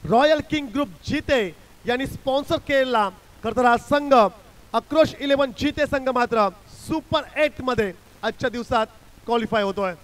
Royal king group जीते यांनी sponsor केलेला खरं तर हा संघ आक्रोश 11 जीते संघ मात्र सुपर 8 मध्ये आजच्या दिवसात क्वालिफाय होतोय.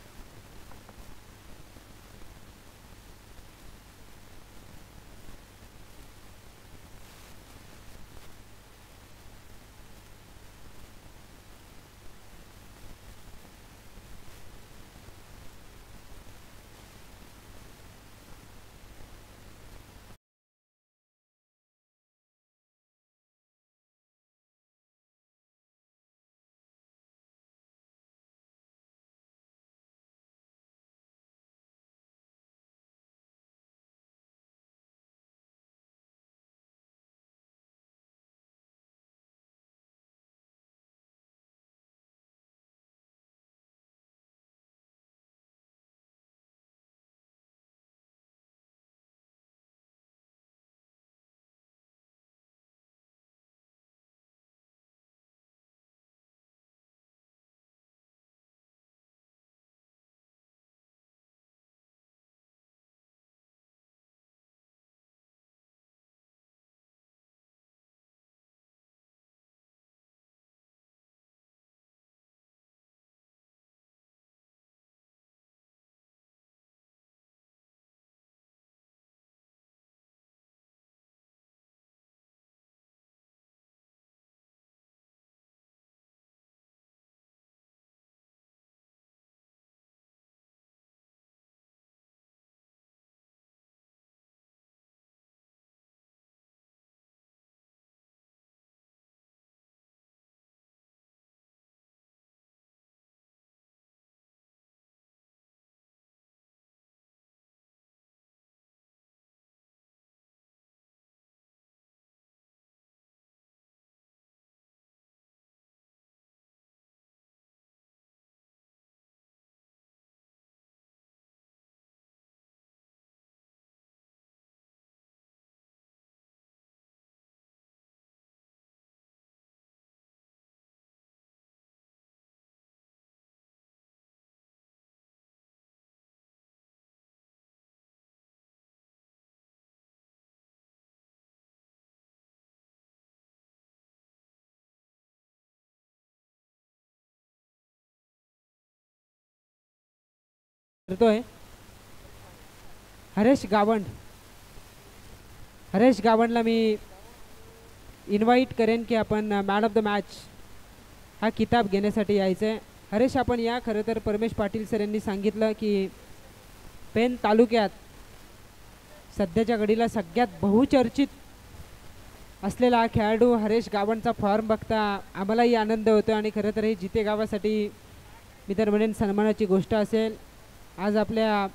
करतोय हरेश गावंड. हरेश गावंडला मी इन्व्हाइट करेन की आपण मॅन ऑफ द मॅच हा किताब घेण्यासाठी यायचं आहे. हरेश आपण या. खरं तर परमेश पाटील सर यांनी सांगितलं की पेन तालुक्यात सध्याच्या घडीला सगळ्यात बहुचर्चित असलेला हा खेळाडू हरेश गावंडचा फॉर्म बघता आम्हालाही आनंद होतो आणि खरं तर हे जिते गावासाठी मी तर म्हणेन सन्मानाची गोष्ट असेल. आज आपल्या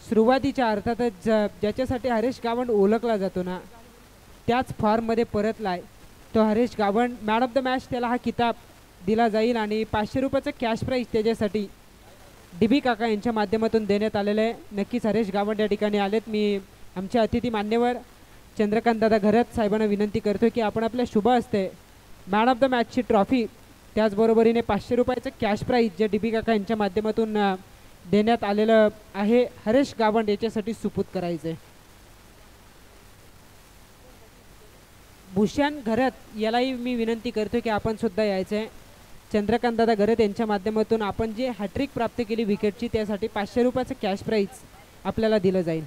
सुरुवातीच्या अर्थातच ज्याच्यासाठी हरेश गावंड ओळखला जातो ना त्याच फॉर्ममध्ये परतला आहे तो Haresh Gawand. Man of the match त्याला हा किताब दिला जाईल आणि 500 रुपयाचं कॅश प्राईज त्याच्यासाठी DB काका यांच्या माध्यमातून देण्यात आलेलं आहे. नक्कीच हरेश गावंड या ठिकाणी आलेत. मी आमचे अतिथी मान्यवर चंद्रकांत दादा घरत साहेबांना विनंती करतो की आपण आपल्या शुभ हस्ते मॅन ऑफ द मॅचची ट्रॉफी त्याचबरोबरीने 500 रुपयाचं कॅश प्राईज जे DB काका यांच्या माध्यमातून देण्यात आलेलं आहे हरेश गावंड याच्यासाठी सुपूत करायचं आहे. भूषण घरत यालाही मी विनंती करतो की आपण सुद्धा यायचं आहे. चंद्रकांत दादा घरत यांच्या माध्यमातून आपण जे हॅट्रिक प्राप्त केली विकेटची त्यासाठी 500 रुपयाचं कॅश प्राईज आपल्याला दिलं जाईल.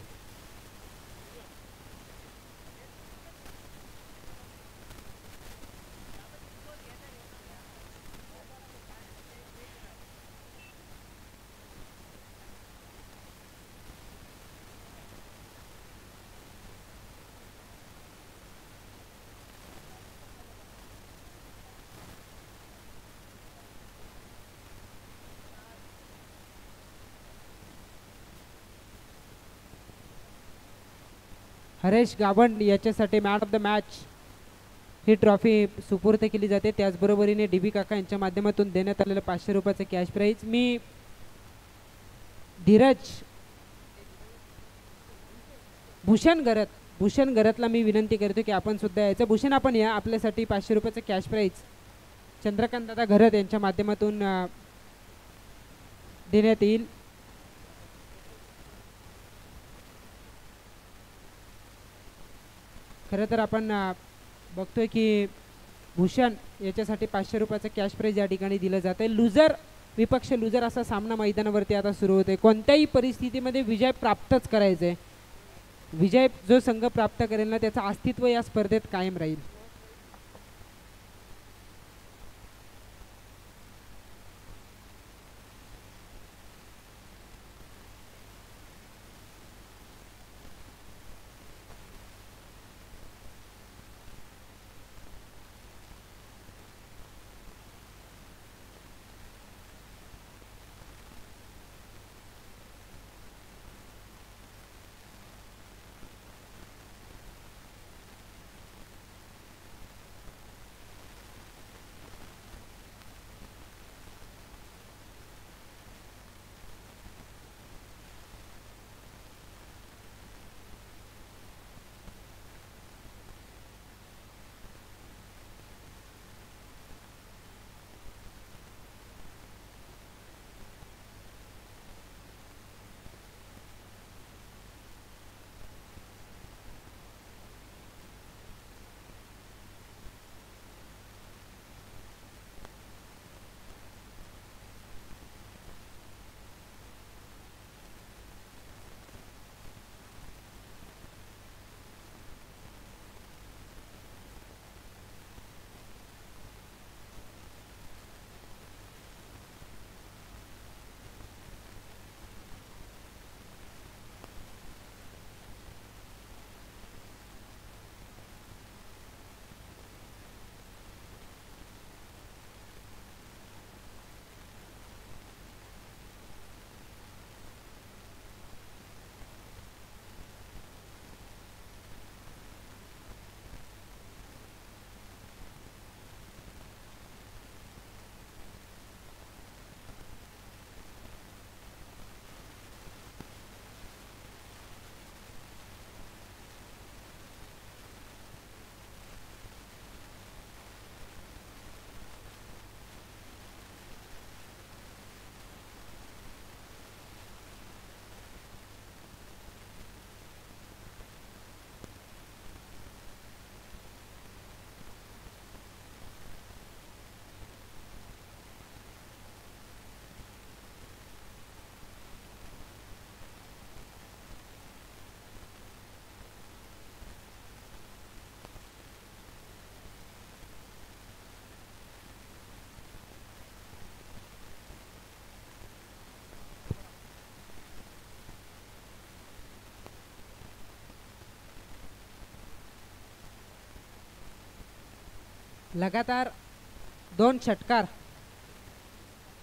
हरेश गावंड याच्यासाठी man of the match he trophy सुपूर्द केली जाते. त्याचबरोबरीने DB काका यांच्या माध्यमातून देण्यात आलेलं 500 रुपयाचं कॅश प्राईज. मी धीरज भूषण घरतला मी विनंती करतो की आपण सुद्धा यायचं. भूषण आपण या. आपल्यासाठी 500 रुपयाचं कॅश प्राईज चंद्रकांत दादा घरत यांच्या माध्यमातून देण्यात येईल. खरं तर आपण बघतोय की भूषण याच्यासाठी 500 रुपयाचं कॅश प्राईज या ठिकाणी दिलं जातं. लुझर विपक्ष लुझर असा सामना मैदानावरती आता सुरू होते. कोणत्याही परिस्थितीमध्ये विजय प्राप्तच करायचे. विजय जो संघ प्राप्त करेल ना त्याचं अस्तित्व या स्पर्धेत कायम राहील. लगातार 2 षटकार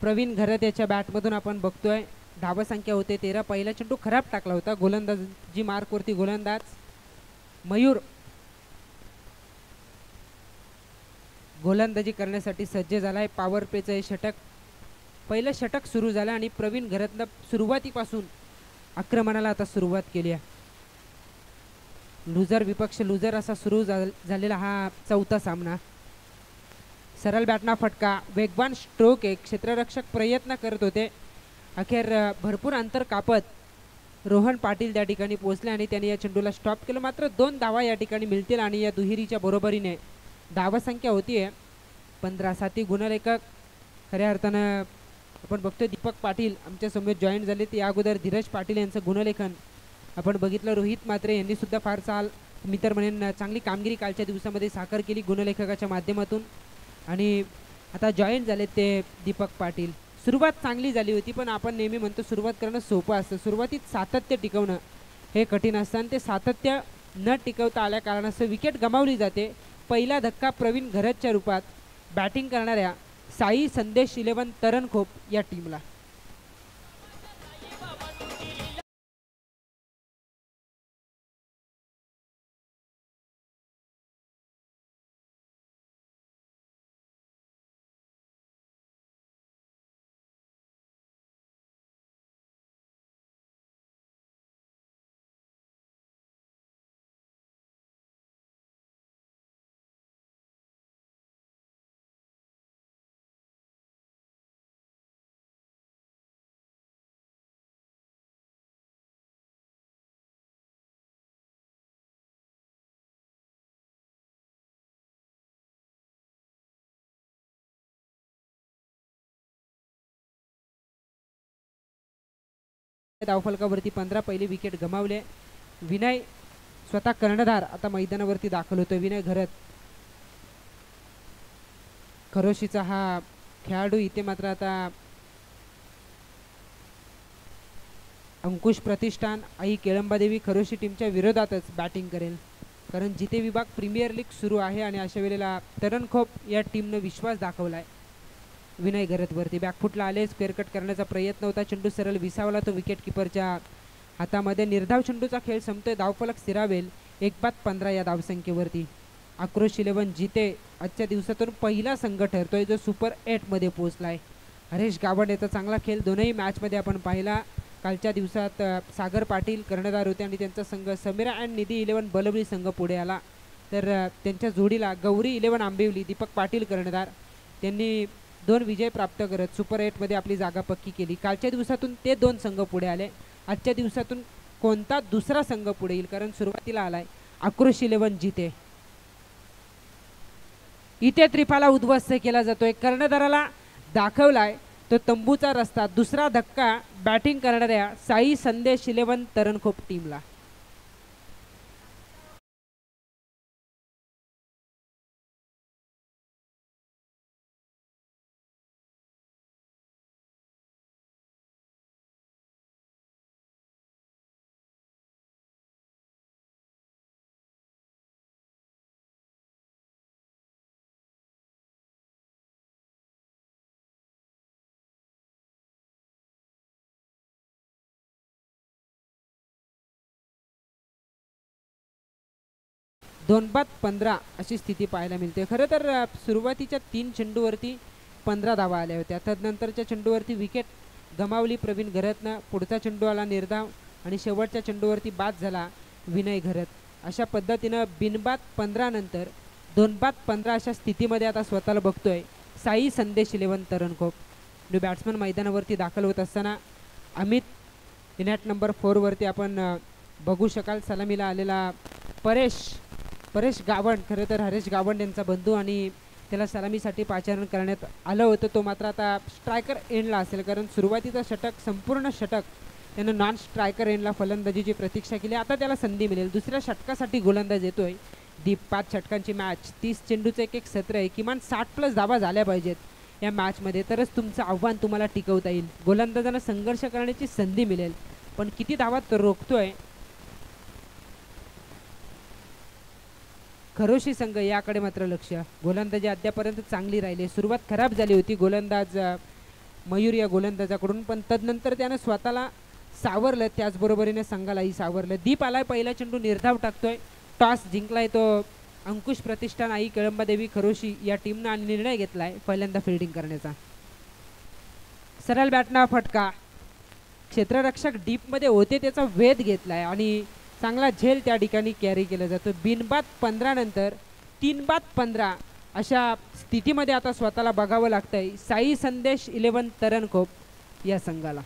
प्रवीण घरत याच्या बॅटमधून आपण बघतोय. धावसंख्या होते 13. पहिला चेंडू खराब टाकला होता. गोलंदाजी मार्कवरती गोलंदाज मयूर गोलंदाजी करण्यासाठी सज्ज झालाय. पॉवर प्लेचं हे षटक पहिलं षटक सुरू झालं आणि प्रवीण घरतनं सुरुवातीपासून आक्रमणाला आता सुरुवात केली आहे. लुझर विपक्ष लुझर असा सुरू झालेला हा चौथा सामना. सरळ बॅटना फटका, वेगवान स्ट्रोक आहे. क्षेत्ररक्षक प्रयत्न करत होते. अखेर भरपूर अंतर कापत रोहन पाटील त्या ठिकाणी पोहोचले आणि त्यांनी या चेंडूला स्टॉप केलं. मात्र 2 धावा या ठिकाणी मिळतील आणि या दुहेरीच्या बरोबरीने धावसंख्या होतीये 15. 7 गुणलेखक खऱ्या अर्थानं आपण बघतोय दीपक पाटील आमच्या समोर जॉईन झाले. या अगोदर धीरज पाटील यांचं गुणलेखन आपण बघितलं. रोहित म्हात्रे यांनी सुद्धा फार मी तर म्हणेन चांगली कामगिरी कालच्या दिवसामध्ये साकार केली गुणलेखकाच्या माध्यमातून. आणि आता जॉईन झाले ते दीपक पाटील. सुरुवात चांगली झाली होती पण आपण नेहमी म्हणतो सुरुवात करणं सोपं असतं. सुरुवातीत सातत्य टिकवणं हे कठीण असतं आणि ते सातत्य न टिकवता आल्या कारणास्तव विकेट गमावली जाते. पहिला धक्का प्रवीण घरतच्या रूपात बॅटिंग करणाऱ्या साई संदेश 11 तरणखोप या टीमला. धावफलकावरती 15 पहिली विकेट गमावले. विनय स्वतः कर्णधार आता मैदानावरती दाखल होतोय. विनय घरत खरोशीचा हा खेळाडू. इथे मात्र आता अंकुश प्रतिष्ठान आई केळंबादेवी खरोशी टीमच्या विरोधातच बॅटिंग करेल, कारण जिथे विभाग प्रीमियर लीग सुरू आहे आणि अशा वेळेला तरणखोप या टीमनं विश्वास दाखवलाय. विनय घरतवरती बॅकफुटला आले, स्क्वेअर कट करण्याचा प्रयत्न होता, चेंडू सरळ विसावला तो विकेट किपरच्या हातामध्ये. निर्धाव चेंडूचा खेळ संपतोय, धावफलक स्थिरावेल 1-15 या धावसंख्येवरती. आक्रोश 11 जिते आजच्या दिवसातून पहिला संघ ठरतोय जो सुपर 8 मध्ये पोहोचलाय. हरेश गावंड याचा चांगला खेळ दोनही मॅचमध्ये आपण पाहिला. कालच्या दिवसात सागर पाटील कर्णधार होते आणि त्यांचा संघ समीरा अँड निधी 11 बलवली संघ पुढे आला. तर त्यांच्या जोडीला गौरी 11 आंबिवली दीपक पाटील कर्णधार, त्यांनी 2 विजय प्राप्त करत सुपर 8 मध्ये आपली जागा पक्की केली. कालच्या दिवसातून ते 2 संघ पुढे आले. आजच्या दिवसातून कोणता दुसरा संघ पुढे येईल, कारण सुरुवातीला आलाय आक्रोश 11 जिते. इथे त्रिफाला उद्ध्वस्त केला जातोय. कर्णधाराला दाखवलाय तो तंबूचा रस्ता. दुसरा धक्का बॅटिंग करणाऱ्या साई संदेश 11 तरणखोप टीमला. दोन बाद 15 अशी स्थिती पाहायला मिळते. खरं तर सुरुवातीच्या 3 चेंडूवरती 15 धावा आल्या होत्या. तदनंतरच्या चेंडूवरती विकेट गमावली प्रवीण घरतनं. पुढचा चेंडू आला निर्धाव आणि शेवटच्या चेंडूवरती बाद झाला विनय घरत. अशा पद्धतीनं बिनबाद 15 नंतर 2 बाद 15 अशा स्थितीमध्ये आता स्वतःला बघतोय साई संदेश 11 तरणखोप. न्यू बॅट्समन मैदानावरती दाखल होत असताना अमित इनॅट नंबर 4 वरती आपण बघू शकाल सलामीला आलेला परेश गावंड. खरं तर हरेश गावंड यांचा बंधू आणि त्याला सलामीसाठी पाचारण करण्यात आलं होतं. तो मात्र आता स्ट्रायकर एंडला असेल, कारण सुरुवातीचा षटक संपूर्ण षटक त्यानं नॉन स्ट्रायकर एंडला फलंदाजीची प्रतीक्षा केली. आता त्याला संधी मिळेल. दुसऱ्या षटकासाठी गोलंदाज येतोय दीप. 5 षटकांची मॅच, 30 चेंडूचं एक सत्र आहे. किमान 60+ धावा झाल्या पाहिजेत या मॅचमध्ये, तरच तुमचं आव्हान तुम्हाला टिकवता येईल. गोलंदाजांना संघर्ष करण्याची संधी मिळेल, पण किती धावा तो रोखतोय खरोशी संघ याकडे मात्र लक्ष. गोलंदाजी अद्यापर्यंत चांगली राहिली. सुरुवात खराब झाली होती गोलंदाज मयूर या गोलंदाजाकडून, पण तदनंतर त्यानं स्वतःला सावरलं, त्याचबरोबरीने संघालाही सावरलं. दीप आलाय, पहिला चेंडू निर्धाव टाकतोय. टॉस जिंकलाय तो अंकुश प्रतिष्ठान आई केळंबादेवी खरोशी या टीमनं आणि निर्णय घेतलाय पहिल्यांदा फिल्डिंग करण्याचा. सरळ बॅटना फटका. क्षेत्ररक्षक डीपमध्ये होते, त्याचा वेध घेतलाय आणि चांगला झेल त्या ठिकाणी कॅरी केला जातो. बिनबाद 15 नंतर 3 बाद 15 अशा स्थितीमध्ये आता स्वतःला बघावं लागतंय साई संदेश 11 तरणखोप या संघाला.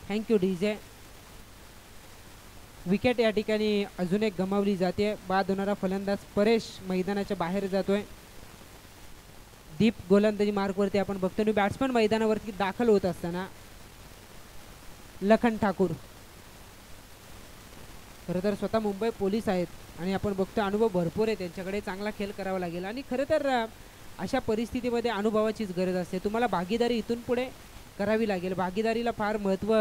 Thank you DJ. विकेट या ठिकाणी अजून एक गमावली जाते. बाद होणारा फलंदाज परेश मैदानाच्या बाहेर जातोय. दीप गोलंदाजी मार्कवरती आपण बघतो. बॅट्समन मैदानावरती दाखल होत असताना लखन ठाकूर. खरं तर स्वतः मुंबई पोलीस आहेत आणि आपण बघतो अनुभव भरपूर आहे त्यांच्याकडे. चांगला खेळ करावा लागेल आणि खरं तर अशा परिस्थितीमध्ये अनुभवाचीच गरज असते. तुम्हाला भागीदारी इथून पुढे करावी लागेल. भागीदारीला फार महत्त्व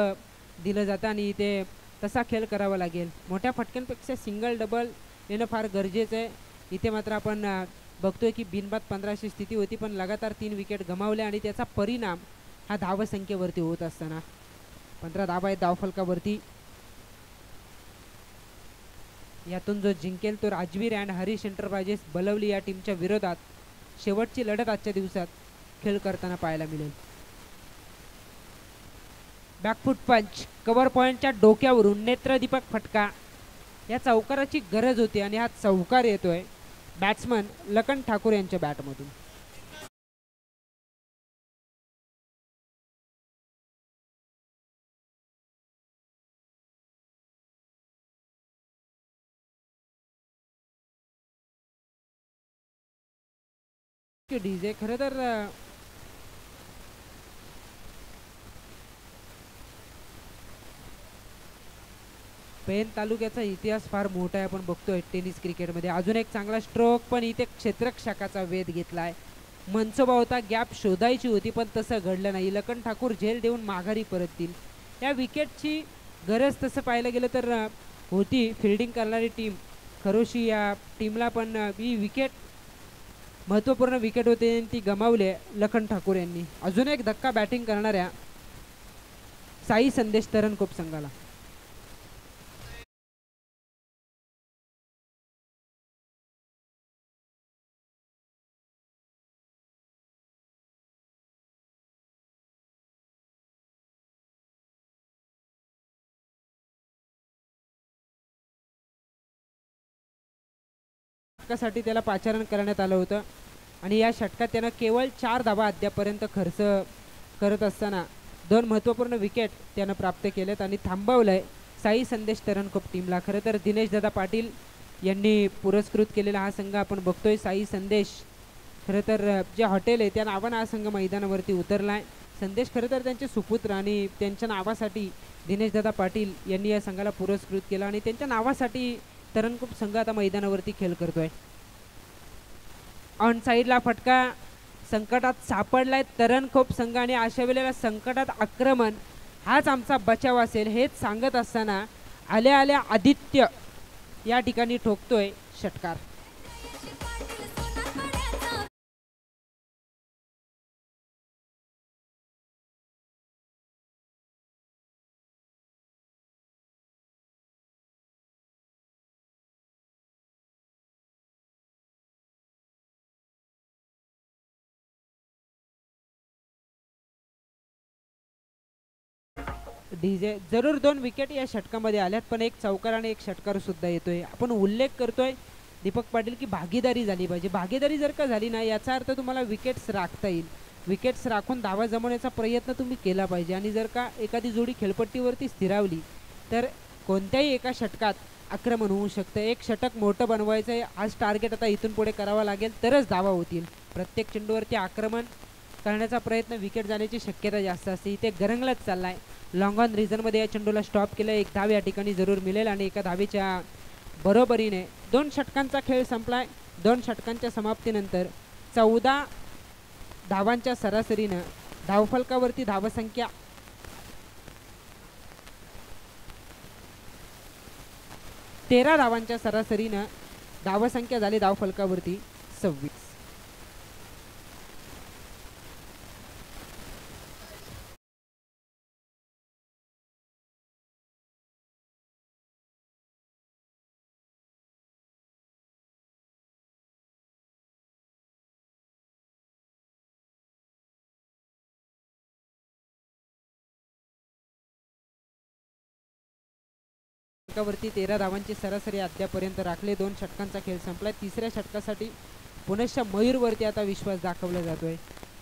दिलं जातं आणि इथे तसा खेळ करावा लागेल. मोठ्या फटक्यांपेक्षा सिंगल डबल येणं फार गरजेचं आहे. इथे मात्र आपण बघतोय की बिनबाद 15ची स्थिती होती, पण लगातार 3 विकेट गमावल्या आणि त्याचा परिणाम हा धावसंख्येवरती होत असताना 15 धावा आहेत धावफलकावरती. यातून जो जिंकेल तो राजवीर अँड हरीश एंटरप्राइजेस बलवली या टीमच्या विरोधात शेवटची लढत आजच्या दिवसात खेळ करताना पाहायला मिळेल. बॅकफुट पंच, कव्हर पॉइंटच्या डोक्यावरून नेत्रदीपक फटका. या चौकाराची गरज होती आणि हा चौकार येतोय बॅट्समन लखन ठाकूर यांच्या बॅटमधून. डीजे खरं तर पेन तालुक्याचा इतिहास फार मोठा आहे. आपण बघतोय टेनिस क्रिकेटमध्ये अजून एक चांगला स्ट्रोक, पण इथे क्षेत्ररक्षकाचा वेध घेतलाय. मनसोबा होता गॅप शोधायची होती पण तसं घडलं नाही. लखन ठाकूर झेल देऊन माघारी परततील. या विकेटची गरज तसं पाहायला गेलं तर होती. फिल्डिंग करणारी टीम खरोशी या टीमला पण ही विकेट महत्त्वपूर्ण विकेट होते ती गमावली लखन ठाकूर यांनी. अजून एक धक्का बॅटिंग करणाऱ्या साई संदेश तरणकोप संघाला. साठी त्याला पाचारण करण्यात आलं होतं आणि या षटकात त्यानं केवळ 4 धावा अद्यापर्यंत खर्च करत असताना 2 महत्त्वपूर्ण विकेट त्यानं प्राप्त केलेत आणि थांबवलंय साई संदेश तरणकोप टीमला. खरं तर दिनेश दादा पाटील यांनी पुरस्कृत केलेला हा संघ आपण बघतोय. साई संदेश खरं तर जे हॉटेल आहे त्या नावानं हा संघ मैदानावरती उतरला आहे. संदेश खरं तर त्यांचे सुपुत्र आणि त्यांच्या नावासाठी दिनेश दादा पाटील यांनी या संघाला पुरस्कृत केला आणि त्यांच्या नावासाठी तरणकोप संघ आता मैदानावरती खेळ करतोय. ऑन साईडला फटका, संकटात सापडलाय तरणकोप संघ आणि अशा वेळेला संकटात आक्रमण हाच आमचा बचाव असेल हेच सांगत असताना आल्या आल्या आदित्य या ठिकाणी ठोकतोय षटकार. डीजे जरूर 2 विकेट या षटकामध्ये आल्यात पण एक चौकार आणि एक षटकार सुद्धा येतोय. आपण उल्लेख करतोय दीपक पाटील की भागीदारी झाली पाहिजे. भागीदारी जर का झाली ना याचा अर्थ तुम्हाला विकेट्स राखता येईल. विकेट्स राखून धावा जमवण्याचा प्रयत्न तुम्ही केला पाहिजे आणि जर का एखादी जोडी खेळपट्टीवरती स्थिरावली तर कोणत्याही एका षटकात आक्रमण होऊ शकतं. एक षटक मोठं बनवायचं आहे आज टार्गेट आता इथून पुढे करावा लागेल तरच धावा होतील. प्रत्येक चेंडूवरती आक्रमण करण्याचा प्रयत्न विकेट जाण्याची शक्यता जास्त असते. इथे गरंगलच चाललाय. लॉंग ऑन रिझनमध्ये या चेंडूला स्टॉप केलं. एक धाव या ठिकाणी जरूर मिळेल आणि एका धावेच्या बरोबरीने 2 षटकांचा खेळ संपलाय. 2 षटकांच्या समाप्तीनंतर 14 धावांच्या सरासरीनं धावफलकावरती धावसंख्या 13 धावांच्या सरासरीनं धावसंख्या झाली धावफलकावरती 26. षटकावरती 13 धावांची सरासरी अद्यापर्यंत राखले. 2 षटकांचा खेळ संपलाय. तिसऱ्या षटकासाठी पुण्याच्या मयूरवरती आता विश्वास दाखवला जातोय.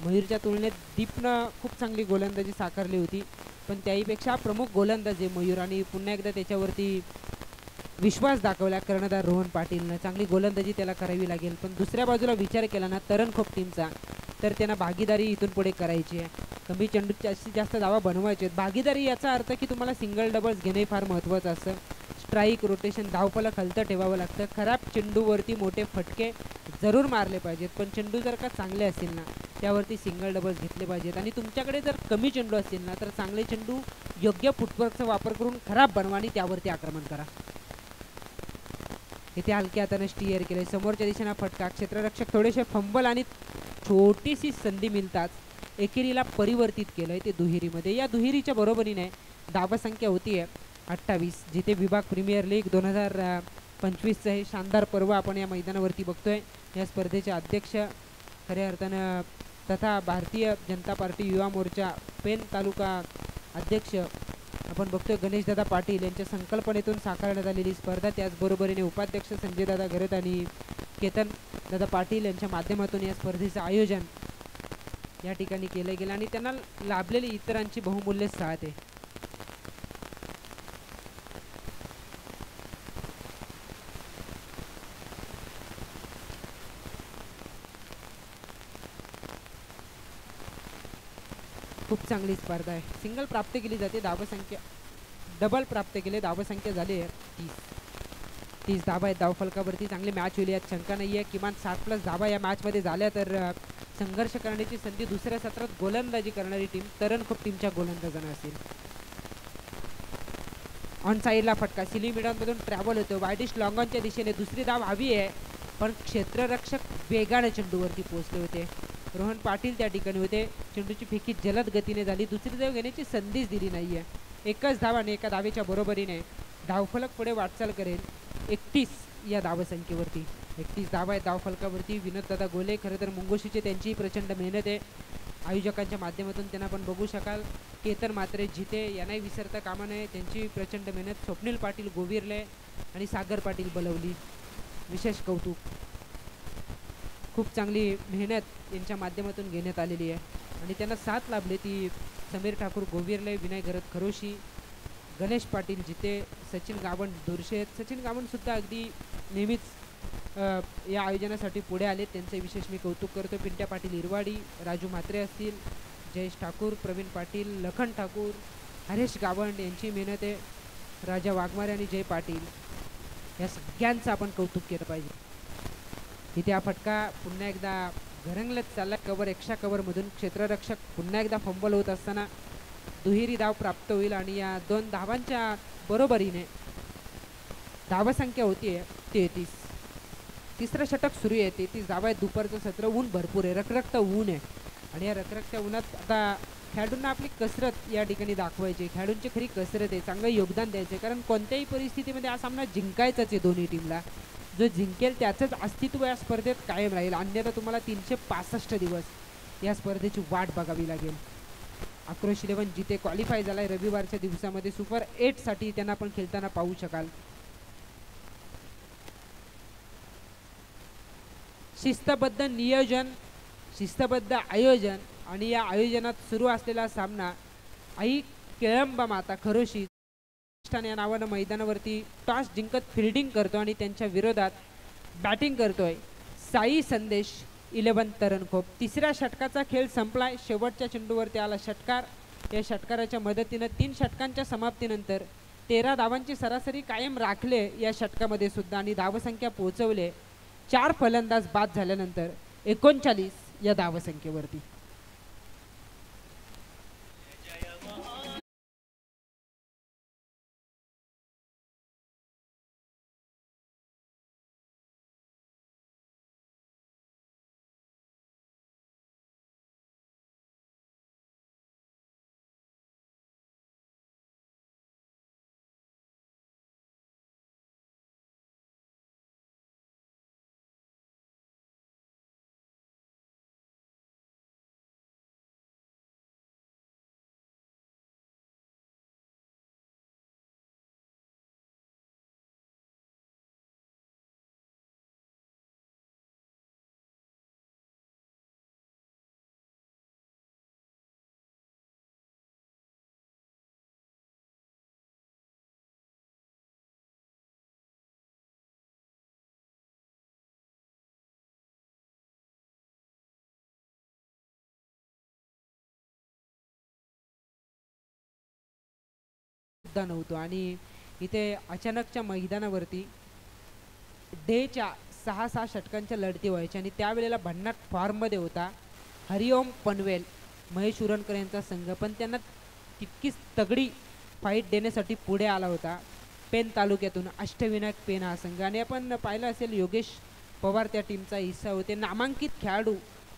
मयूरच्या तुलनेत दीपनं खूप चांगली गोलंदाजी साकारली होती पण त्याहीपेक्षा प्रमुख गोलंदाज आहे मयूर आणि पुन्हा एकदा त्याच्यावरती विश्वास दाखवला कर्णधार रोहन पाटीलनं. चांगली गोलंदाजी त्याला करावी लागेल पण दुसऱ्या बाजूला विचार केला ना तरणखोप टीमचा तर त्यांना भागीदारी इथून पुढे करायची आहे. कमी चेंडूत जास्तीत जास्त धावा बनवायचे आहेत. भागीदारी याचा अर्थ की तुम्हाला सिंगल डबल्स घेणे फार महत्त्वाचं असतं. स्ट्राईक रोटेशन धावफलक हलतं ठेवावं लागतं. खराब चेंडूवरती मोठे फटके जरूर मारले पाहिजेत पण चेंडू जर का चांगले असतील ना त्यावरती सिंगल डबल्स घेतले पाहिजेत आणि तुमच्याकडे जर कमी चेंडू असतील ना तर चांगले चेंडू योग्य फुटवर्कचा वापर करून खराब बनवा आणि त्यावरती आक्रमण करा. इथे हलक्या हाताने स्टीअर केले. समोरच्या दिशेने फटका. क्षेत्ररक्षक थोडेसे फंबल आणि छोटीशी संधी मिळताच एकेरीला परिवर्तित केलंय ते दुहेरीमध्ये. या दुहेरीच्या बरोबरीने धावसंख्या होती 28 जिथे विभाग प्रीमियर लीग 2025चं हे शानदार पर्व आपण या मैदानावरती बघतोय. या स्पर्धेचे अध्यक्ष खऱ्या अर्थानं तथा भारतीय जनता पार्टी युवा मोर्चा पेन तालुका अध्यक्ष आपण बघतोय गणेशदादा पाटील यांच्या संकल्पनेतून साकारण्यात आलेली स्पर्धा, त्याचबरोबरीने उपाध्यक्ष संजयदादा घरत आणि केतन दादा पाटील यांच्या माध्यमातून या स्पर्धेचं आयोजन या ठिकाणी केलं गेलं आणि त्यांना लाभलेली इतरांची बहुमूल्य साथ आहे. खूप चांगली स्पर्धा आहे. सिंगल प्राप्त केली जाते, धावसंख्या डबल प्राप्त केले, धावसंख्या झाली आहे 30 धाबा आहेत धावफलकावरती. चांगली मॅच होईल यात शंका नाही आहे. किमान 60+ धाबा या मॅचमध्ये झाल्या तर संघर्ष करण्याची संधी दुसऱ्या सत्रात गोलंदाजी करणारी टीम तरणखोप टीमच्या गोलंदाजांना असेल. ऑन साईडला फटका सिली मिडॉनमधून ट्रॅव्हल होतो, वायडिश लॉंगॉनच्या दिशेने दुसरी धाव हवी आहे, पण क्षेत्ररक्षक वेगाने चेंडूवरती पोहोचले होते. रोहन पाटील त्या ठिकाणी होते. चेंडूची फेकी जलद गतीने झाली, दुसरी धाव घेण्याची संधीच दिली नाहीये. एकच धाव आणि एका धावेच्या बरोबरीने धावफलक पुढे वाटचाल करेल 31 या धावसंख्येवरती. 31 धावा आहेत धावफलकावरती. विनोददादा गोले, खरं तर मुंगोशीची त्यांची प्रचंड मेहनत आहे. आयोजकांच्या माध्यमातून त्यांना आपण बघू शकाल. केतन मात्रे जिते यांनाही विसरता कामा नये, त्यांची प्रचंड मेहनत. स्वप्नील पाटील गोविरले आणि सागर पाटील बलवली, विशेष कौतुक. खूप चांगली मेहनत यांच्या माध्यमातून घेण्यात आलेली आहे आणि त्यांना साथ लाभली ती समीर ठाकूर गोविरले, विनय घरत खरोशी, गणेश पाटील जिते, सचिन गावंड दुर्शेत. सचिन गावंडसुद्धा अगदी नेहमीच या आयोजनासाठी पुढे आले, त्यांचे विशेष मी कौतुक करतो. पिंट्या पाटील इरवाडी, राजू म्हात्रे असतील, जयेश ठाकूर, प्रवीण पाटील, लखन ठाकूर, हरेश गावंड यांची मेहनत आहे. राजा वाघमारे आणि जय पाटील या सगळ्यांचं आपण कौतुक केलं पाहिजे. इथे हा फटका पुन्हा एकदा घरंगलत चालला कव्हर, एक्स्ट्रा कव्हरमधून. क्षेत्ररक्षक पुन्हा एकदा फंबल होत असताना दुहेरी धाव प्राप्त होईल आणि या 2 धावांच्या बरोबरीने धावसंख्या होतीये 33. तिसरं षटक सुरू आहे. 33 धावा आहेत. दुपारचं सत्र, ऊन भरपूर आहे, रखरखतं ऊन आहे आणि या रखरखत्या उन्हात आता खेळाडूंना आपली कसरत या ठिकाणी दाखवायची. खेळाडूंची खरी कसरत आहे, चांगलं योगदान द्यायचं, कारण कोणत्याही परिस्थितीमध्ये हा सामना जिंकायचाच आहे दोन्ही टीमला. जो जिंकेल त्याचंच अस्तित्व या स्पर्धेत कायम राहील, अन्यथा तुम्हाला 365 दिवस या स्पर्धेची वाट बघावी लागेल. आक्रोश 11 जिथे क्वालिफाय झालाय रविवारच्या दिवसामध्ये. सुपर 8 साठी त्यांना आपण खेळताना पाहू शकाल. शिस्तबद्ध नियोजन, शिस्तबद्ध आयोजन आणि या आयोजनात सुरू असलेला सामना आई केळंबा माता खरोशी या नावानं मैदानावरती टॉस जिंकत फिल्डिंग करतो आणि त्यांच्या विरोधात बॅटिंग करतोय साई संदेश 11 तरणखोप. तिसऱ्या षटकाचा खेळ संपलाय. शेवटच्या चेंडूवरती आला षटकार. या षटकाराच्या मदतीनं 3 षटकांच्या समाप्तीनंतर 13 धावांची सरासरी कायम राखले या षटकामध्ये सुद्धा आणि धावसंख्या पोहोचवले 4 फलंदाज बाद झाल्यानंतर 39 या धावसंख्येवरती. नव्हतो आणि इथे अचानकच्या मैदानावरती डेच्या 6 षटकांच्या लढती व्हायच्या आणि त्यावेळेला भन्नाट फॉर्ममध्ये होता हरिओम पनवेल, महेश उरणकर यांचा संघ, पण त्यांना तितकीच तगडी फाईट देण्यासाठी पुढे आला होता पेन तालुक्यातून अष्टविनायक पेन हा संघ. आणि आपण पाहिलं असेल योगेश पवार त्या टीमचा हिस्सा होते, नामांकित खेळाडू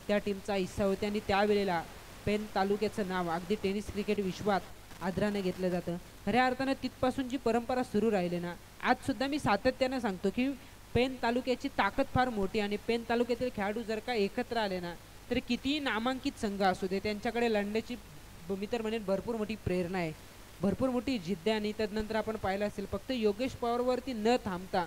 त्या टीमचा हिस्सा होते आणि त्यावेळेला पेन तालुक्याचं नाव अगदी टेनिस क्रिकेट विश्वात आदराने घेतलं जातं. खऱ्या अर्थानं तिथपासून जी परंपरा सुरू राहिली ना, आजसुद्धा मी सातत्यानं सांगतो की पेन तालुक्याची ताकद फार मोठी आणि पेन तालुक्यातील खेळाडू जर का एकत्र आले ना तर कितीही नामांकित संघ असू दे त्यांच्याकडे लढण्याची मी तर म्हणेन भरपूर मोठी प्रेरणा आहे. भरपूर मोठी जिद्द आहे. आणि त्यानंतर आपण पाहिलं असेल फक्त योगेश पवारवरती न थांबता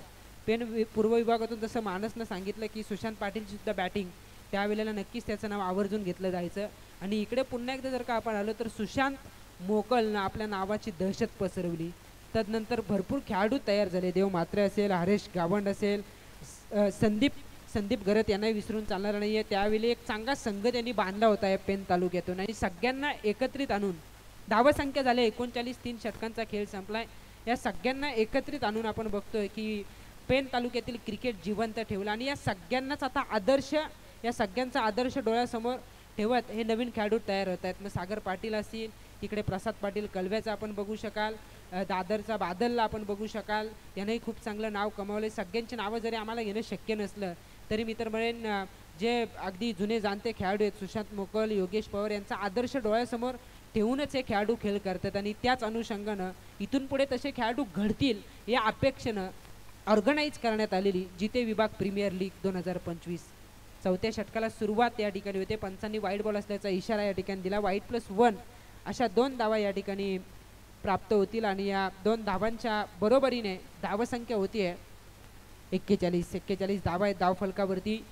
पूर्व विभागातून जसं मानसनं सांगितलं की सुशांत पाटीलची सुद्धा बॅटिंग त्यावेळेला नक्कीच त्याचं नाव आवर्जून घेतलं जायचं. आणि इकडे पुन्हा एकदा जर का आपण आलो तर सुशांत मोकलनं आपल्या नावाची दहशत पसरवली. त्यानंतर भरपूर खेळाडू तयार झाले. देव म्हात्रे असेल, हरेश गावंड असेल, संदीप गरत यांनाही विसरून चालणार नाही आहे. त्यावेळी एक चांगला संघ त्यांनी बांधला होता या पेन तालुक्यातून आणि सगळ्यांना एकत्रित आणून धावसंख्या झाले 39, 3 षटकांचा खेळ संपलाय. या सगळ्यांना एकत्रित आणून आपण बघतोय की पेन तालुक्यातील क्रिकेट जिवंत ठेवलं. आणि या सगळ्यांनाच आता आदर्श, या सगळ्यांचा आदर्श डोळ्यासमोर ठेवत हे नवीन खेळाडू तयार होत आहेत. मग सागर पाटील असतील, तिकडे प्रसाद पाटील कलव्याचा आपण बघू शकाल, दादरचा बादलला आपण बघू शकाल, यानंही खूप चांगलं नाव कमावले. सगळ्यांची नावं जरी आम्हाला घेणं शक्य नसलं तरी मी तर म्हणेन जे अगदी जुने जाणते खेळाडू आहेत सुशांत मोकल, योगेश पवार यांचा आदर्श डोळ्यासमोर ठेवूनच हे खेळाडू खेळ करतात. आणि त्याच अनुषंगानं इथून पुढे तसे खेळाडू घडतील या अपेक्षेनं ऑर्गनाईज करण्यात आलेली जिते विभाग प्रीमियर लीग 2025 चौथ्या षटकाला सुरुवात या ठिकाणी होते. पंचांनी वाईट बॉल असल्याचा इशारा या ठिकाणी दिला. वाईट+1 अशा 2 धावा या ठिकाणी प्राप्त होतील. आणि या 2 धावांच्या बरोबरीने धावसंख्या होती आहे 41 धावा आहेत धावफलकावरती.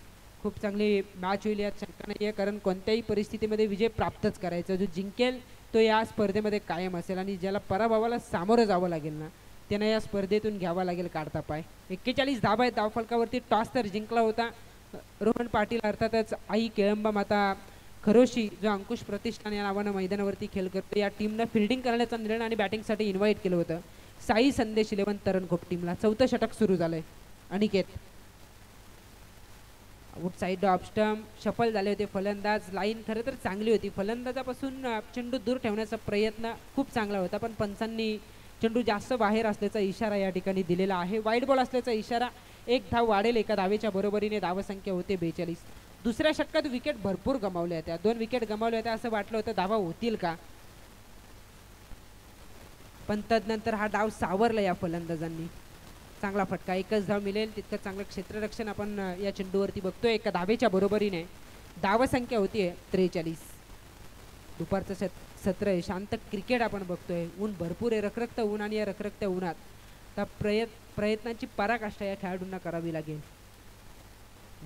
खूप चांगली मॅच होईल या षटकाने, कारण कोणत्याही परिस्थितीमध्ये विजय प्राप्तच करायचा. जो जिंकेल तो या स्पर्धेमध्ये कायम असेल आणि ज्याला पराभवाला सामोरं जावं लागेल ना त्यांना या स्पर्धेतून घ्यावा लागेल काढता पाय. 41 धावा आहेत धावफलकावरती. टॉस तर जिंकला होता रोहन पाटील, अर्थातच आई केळंबा माता खरोशी जो अंकुश प्रतिष्ठान या नावानं मैदानावरती खेळ करतो. या टीमनं फिल्डिंग करण्याचा निर्णय आणि बॅटिंगसाठी इन्व्हाइट केलं होतं साई संदेश 11 तरणखोप टीमला. चौथं षटक सुरू झालंय. Aniket outside off stump shuffle झाले होते फलंदाज. लाईन खरं तर चांगली होती. फलंदाजापासून चेंडू दूर ठेवण्याचा प्रयत्न खूप चांगला होता, पण पंचांनी चेंडू जास्त बाहेर असल्याचा इशारा या ठिकाणी दिलेला आहे. वाईट बॉल असल्याचा इशारा. 1 धाव वाढेल एका धावेच्या बरोबरीने. धावसंख्या होते 42. दुसऱ्या षटकात विकेट भरपूर गमावल्या होत्या. 2 विकेट गमावल्या होत्या. असं वाटलं होतं धावा होतील का, पण तदनंतर हा डाव सावरला या फलंदाजांनी. चांगला फटका. 1च धाव मिळेल तितकं चांगलं क्षेत्ररक्षण आपण या चेंडूवरती बघतोय. एका धावेच्या बरोबरीने धावसंख्या होतीये 43. दुपारचं सत्र आहे. शांत क्रिकेट आपण बघतोय. ऊन भरपूर आहे, रखरखतं ऊन. आणि या रखरखत्या उन्हात त्या प्रयत्नांची पराकाष्ठा या खेळाडूंना करावी लागेल.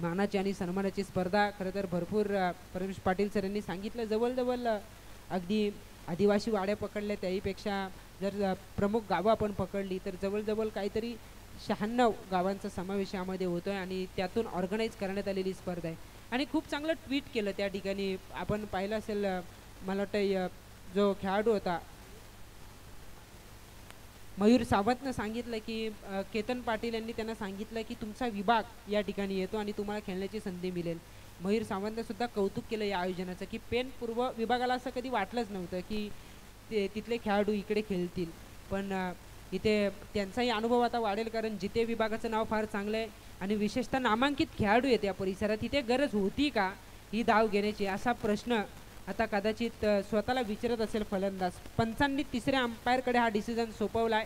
मानाची आणि सन्मानाची स्पर्धा खरं तर भरपूर परमेश पाटील सर यांनी सांगितलं जवळजवळ अगदी आदिवासी वाड्या पकडल्या त्याहीपेक्षा जर प्रमुख गावं आपण पकडली तर जवळजवळ काहीतरी 96 गावांचा समावेश यामध्ये होतोय. आणि त्यातून ऑर्गनाईज करण्यात आलेली स्पर्धा आहे. आणि खूप चांगलं ट्विट केलं त्या ठिकाणी आपण पाहिलं असेल. मला वाटतं जो खेळाडू होता मयूर सावंतनं सांगितलं की केतन पाटील यांनी त्यांना सांगितलं की तुमचा विभाग या ठिकाणी येतो आणि तुम्हाला खेळण्याची संधी मिळेल. मयूर सावंतने सुद्धा कौतुक केलं या आयोजनाचं की पेन पूर्व विभागाला असं कधी वाटलंच नव्हतं की तिथले खेळाडू इकडे खेळतील, पण इथे त्यांचाही अनुभव आता वाढेल, कारण जिथे विभागाचं नाव फार चांगलं आहे आणि विशेषतः नामांकित खेळाडू आहेत या परिसरात. इथे गरज होती का ही धाव घेण्याची असा प्रश्न आता कदाचित स्वतःला विचारत असेल फलंदाज. पंचांनी 3ऱ्या अंपायरकडे हा डिसिजन सोपवलाय.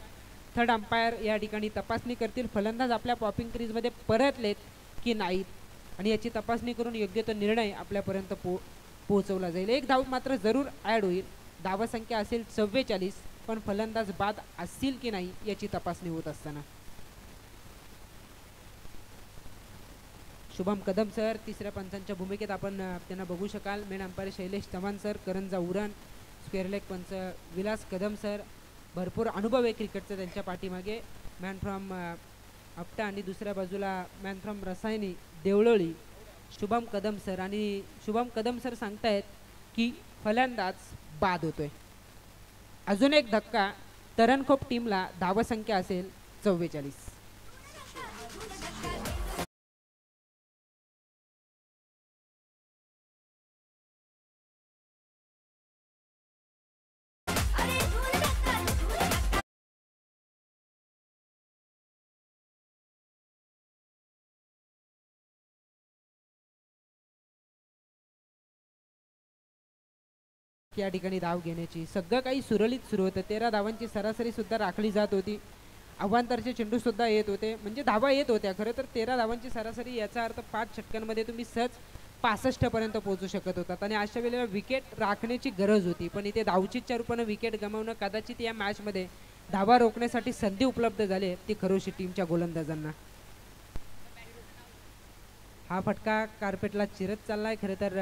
3rd अंपायर या ठिकाणी तपासणी करतील फलंदाज आपल्या पॉपिंग क्रीजमध्ये परतलेत की नाहीत आणि याची तपासणी करून योग्य तो निर्णय आपल्यापर्यंत पोहोचवला जाईल. 1 धाव मात्र जरूर ॲड होईल. धावसंख्या असेल 44, पण फलंदाज बाद असतील की नाही याची तपासणी होत असताना शुभम कदम सर 3ऱ्या पंचांच्या भूमिकेत आपण त्यांना बघू शकाल. Main umpire Shailesh Chavan sir, Karanja Uran, square leg पंच विलास कदम सर. भरपूर अनुभव आहे क्रिकेटचा त्यांच्या पाठीमागे. मॅन फ्रॉम आपटा आणि दुसऱ्या बाजूला man from Rasayani Devloli Shubham Kadam sir. आणि शुभम कदम सर सांगतायत की फलंदाज बाद होतोय. अजून एक धक्का. तरणखोप टीमला धावसंख्या असेल 44. या ठिकाणी धाव घेण्याची सगळं काही सुरळीत सुरू होतं. 13 धावांची सरासरी सुद्धा राखली जात होती. अवांतरचे चेंडू सुद्धा येत होते, म्हणजे धावा येत होत्या. खरं तर 13 धावांची सरासरी याचा अर्थ 5 षटकांमध्ये तुम्ही सहज 65 पर्यंत पोहोचू शकत होतात आणि अशा वेळेला विकेट राखण्याची गरज होती, पण इथे धावचीच्या रूपाने विकेट गमावणं कदाचित या मॅचमध्ये धावा रोखण्यासाठी संधी उपलब्ध झाली ती खरोशी टीमच्या गोलंदाजांना. हा फटका कार्पेटला चिरत चाललाय. खरं तर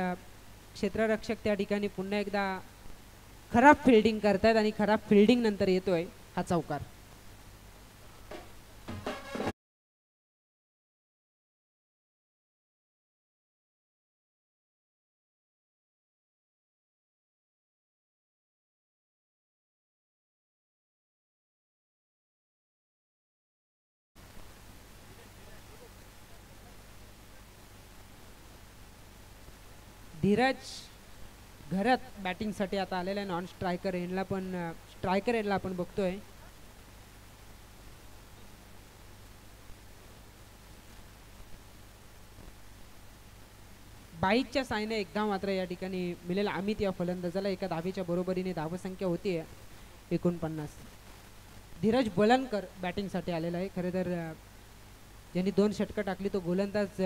क्षेत्ररक्षक त्या ठिकाणी पुन्हा एकदा खराब फिल्डिंग करतायत आणि खराब फिल्डिंग नंतर येतोय हा चौकार. धीरज घरात बॅटिंगसाठी आता आलेला आहे नॉन स्ट्रायकर एंडला, पण स्ट्रायकर एंडला आपण बघतोय बाईकच्या साईने एक धाव मात्र या ठिकाणी मिळेल अमित या फलंदाजाला. एका धावेच्या बरोबरीने धावसंख्या होती 49. धीरज बलनकर बॅटिंगसाठी आलेला आहे. खरं तर ज्यांनी 2 षटकं टाकली तो गोलंदाज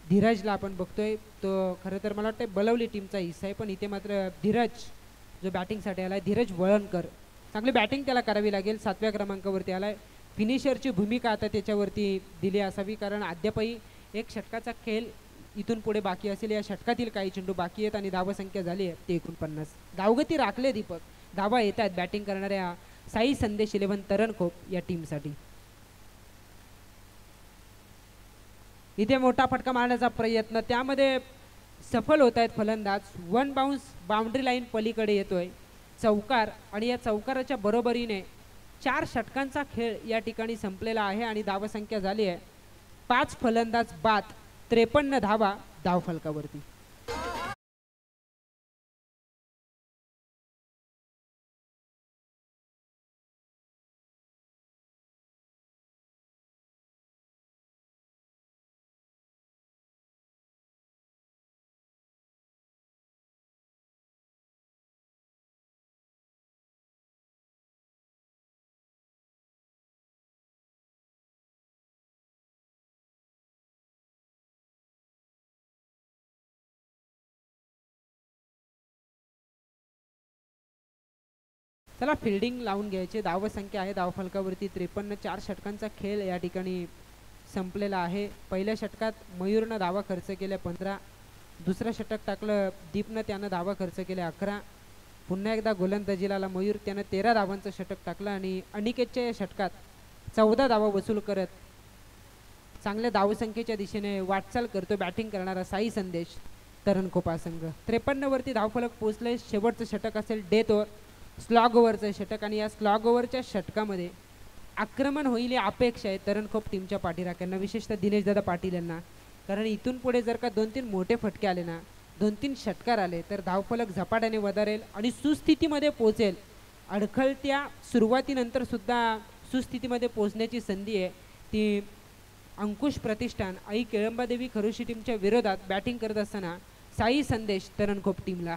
धीरजला आपण बघतोय. तो खरं तर मला वाटतं बलवली टीमचा हिस्सा आहे, पण इथे मात्र धीरज जो बॅटिंगसाठी आला आहे धीरज वळणकर, चांगली बॅटिंग त्याला करावी लागेल. 7व्या क्रमांकावरती आला आहे. फिनिशरची भूमिका आता त्याच्यावरती दिली असावी, कारण अद्यापही एक षटकाचा खेळ इथून पुढे बाकी असेल. या षटकातील काही चेंडू बाकी आहेत आणि धावसंख्या झाली आहे 49. धावगती राखले दीपक, धावा येत आहेत बॅटिंग करणाऱ्या साई संदेश 11 तरणखोप या टीमसाठी. इथे मोठा फटका मारण्याचा प्रयत्न, त्यामध्ये सफल होत आहेत फलंदाज. 1 बाउन्स बाउंड्री लाईन पलीकडे येतोय चौकार आणि या चौकाराच्या बरोबरीने 4 षटकांचा खेळ या ठिकाणी संपलेला आहे आणि धावसंख्या झाली आहे 5 फलंदाज बाद, 53 धावा धावफलकावरती. चला फिल्डिंग लावून घ्यायचे. धावसंख्या आहे धावफलकावरती 53. 4 षटकांचा खेळ या ठिकाणी संपलेला आहे. पहिल्या षटकात मयूरनं धावा खर्च केल्या 15. दुसरं षटक टाकलं दीपनं, त्यानं धावा खर्च केल्या 11. पुन्हा एकदा गोलंदाजीला आला मयूर, त्यानं 13 धावांचं षटक टाकलं आणि अनिकेतच्या या षटकात 14 धावा वसूल करत चांगल्या धावसंख्येच्या दिशेने वाटचाल करतो बॅटिंग करणारा साई संदेश तरणखोपा संघ. 53 वरती धावफलक पोहोचले. शेवटचं षटक असेल डेथ ओव्हर, स्लॉग ओव्हरचं षटक आणि या स्लॉग ओव्हरच्या षटकामध्ये आक्रमण होईल ही अपेक्षा आहे तरणखोप टीमच्या पाठीराख्यांना, विशेषतः दिनेशदादा पाटील यांना. कारण इथून पुढे जर का 2-3 मोठे फटके आले ना, 2-3 षटकार आले तर धावफलक झपाट्याने वधारेल आणि सुस्थितीमध्ये पोहोचेल. अडखळत्या सुरुवातीनंतर सुद्धा सुस्थितीमध्ये पोहोचण्याची संधी आहे ती अंकुश प्रतिष्ठान आई केळंबादेवी खरोशी टीमच्या विरोधात बॅटिंग करत असताना साई संदेश तरणखोप टीमला.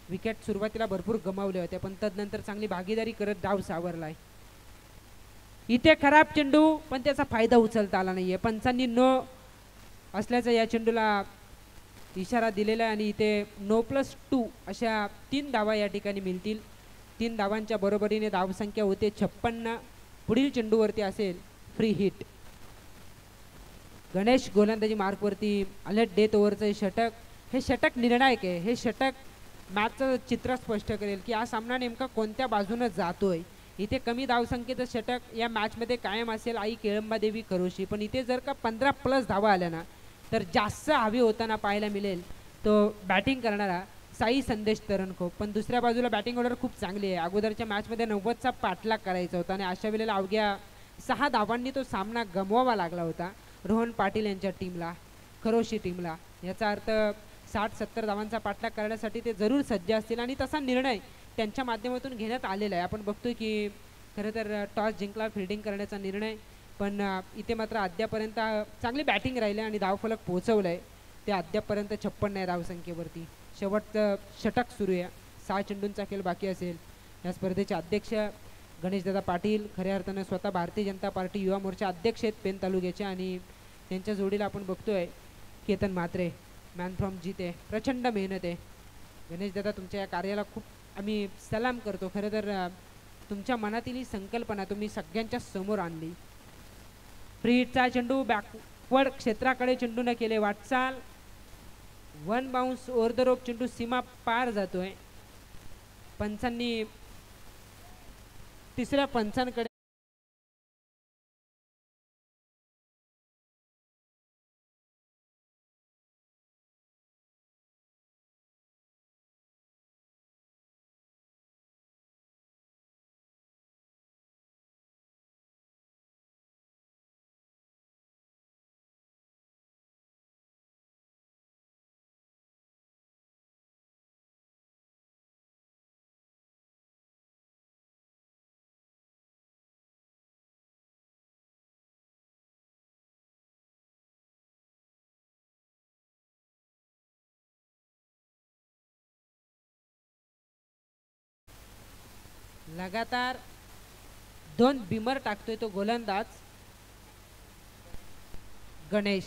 विकेट सुरुवातीला भरपूर गमावले होते, पण तदनंतर चांगली भागीदारी करत डाव सावरलाय. इथे खराब चेंडू, पण त्याचा फायदा उचलता आला नाहीये. पंचांनी नो असल्याचा या चेंडूला इशारा दिलेला आहे आणि इथे No+2 अशा 3 धावा या ठिकाणी मिळतील. 3 धावांच्या बरोबरीने धावसंख्या होते 56. पुढील चेंडूवरती असेल फ्री हिट. गणेश गोलंदाजी मार्कवरती अलर्ट डेथ ओव्हरचं षटक. हे षटक निर्णायक आहे. हे षटक मॅचचं चित्र स्पष्ट करेल की हा सामना नेमका कोणत्या बाजूने जातोय. इथे कमी धावसंख्येचं षटक या मॅचमध्ये कायम असेल आई केळंबादेवी खरोशी, पण इथे जर का 15+ धावा आल्या ना तर जास्त हवी होताना पाहायला मिळेल तो बॅटिंग करणारा साई संदेश तरणखोप. पण दुसऱ्या बाजूला बॅटिंग ऑर्डर खूप चांगली आहे. अगोदरच्या मॅचमध्ये 90चा पाठलाग करायचा होता आणि अशा वेळेला अवघ्या 6 धावांनी तो सामना गमवावा लागला होता रोहन पाटील यांच्या टीमला, खरोशी टीमला. याचा अर्थ 60-70 धावांचा पाठलाग करण्यासाठी ते जरूर सज्ज असतील आणि तसा निर्णय त्यांच्या माध्यमातून घेण्यात आलेला आहे. आपण बघतोय की खरं तर टॉस जिंकला फिल्डिंग करण्याचा निर्णय, पण इथे मात्र अद्यापर्यंत चांगली बॅटिंग राहिली आणि धावफलक पोहोचवलं आहे ते अद्यापर्यंत 56 आहे धावसंख्येवरती. शेवटचं षटक सुरू आहे. 6 चेंडूंचा खेळ बाकी असेल. या स्पर्धेचे अध्यक्ष गणेशदादा पाटील खऱ्या अर्थानं स्वतः भारतीय जनता पार्टी युवा मोर्चा अध्यक्ष आहेत पेन तालुक्याचे आणि त्यांच्या जोडीला आपण बघतोय केतन म्हात्रे मॅन फ्रॉम जिते, प्रचंड मेहनत आहे. गणेश दादा तुमच्या या कार्याला खूप आम्ही सलाम करतो. खरं तर तुमच्या मनातील ही संकल्पना तुम्ही सगळ्यांच्या समोर आणली. फ्रीटचा चेंडू बॅकवर्ड क्षेत्राकडे चेंडूने केले वाटचाल. One bounce over the rope, चेंडू सीमा पार जातोय. पंचांनी तिसऱ्या पंचांकडे लगातार 2 बिमर टाकतोय तो गोलंदाज गणेश.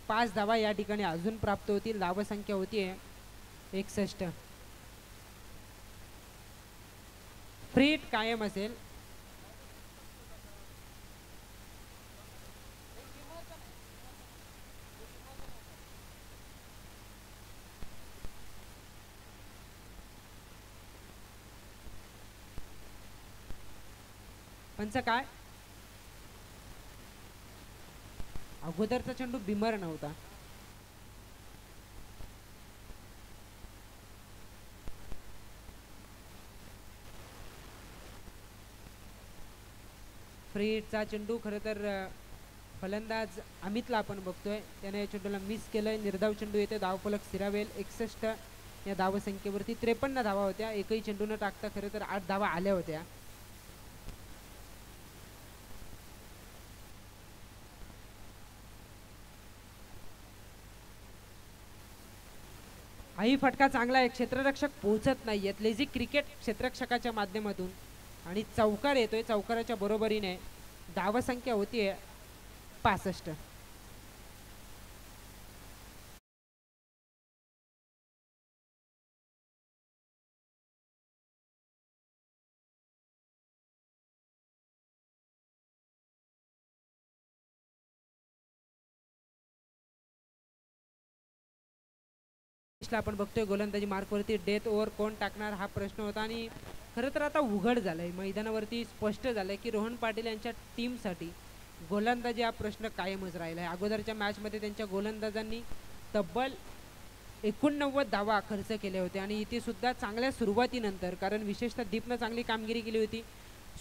पाच धावा या ठिकाणी अजून प्राप्त होतील. धावसंख्या होतीये 61. फ्रीट कायम असेल. पंच काय अगोदरचा चेंडू बिमर नव्हता. फ्रीटचा चेंडू खरं तर फलंदाज अमितला आपण बघतोय त्याने चेंडूला मिस केलंय. निर्धाव चेंडू येते. धावफलक स्थिरावेल. 61 या धावसंख्येवरती 53 धावा होत्या. एकही चेंडू न टाकता खरं तर 8 धावा आल्या होत्या. हाही फटका चांगला आहे. क्षेत्ररक्षक पोहोचत नाहीयेत. लेझी क्रिकेट क्षेत्ररक्षकाच्या माध्यमातून आणि चौकार येतोय. चौकाराच्या बरोबरीने धावसंख्या होतीये 65. आपण बघतोय गोलंदाजी मार्कवरती डेथ ओव्हर कोण टाकणार हा प्रश्न होता आणि खरं तर आता उघड झालंय. मैदानावरती स्पष्ट झालंय की रोहन पाटील यांच्या टीमसाठी गोलंदाजी हा प्रश्न कायमच राहिला आहे. अगोदरच्या मॅचमध्ये त्यांच्या गोलंदाजांनी तब्बल 89 धावा खर्च केले होते आणि इथे सुद्धा चांगल्या सुरुवातीनंतर, कारण विशेषतः दीपनं चांगली कामगिरी केली होती,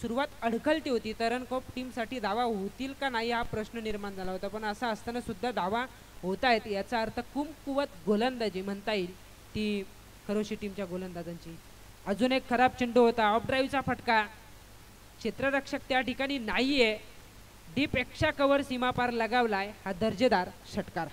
सुरुवात अडखळती होती. तरणकोप टीमसाठी धावा होतील का नाही हा प्रश्न निर्माण झाला होता. पण असं असताना सुद्धा धावा होत आहेत याचा अर्थ कुमकुवत गोलंदाजी म्हणता येईल ती खरोशी टीमच्या गोलंदाजांची. अजून एक खराब चेंडू होता. ऑफ ड्राईव्हचा फटका. क्षेत्ररक्षक त्या ठिकाणी नाहीये. डीप एक्स्ट्रा कव्हर सीमापार लगावलाय. हा दर्जेदार षटकार.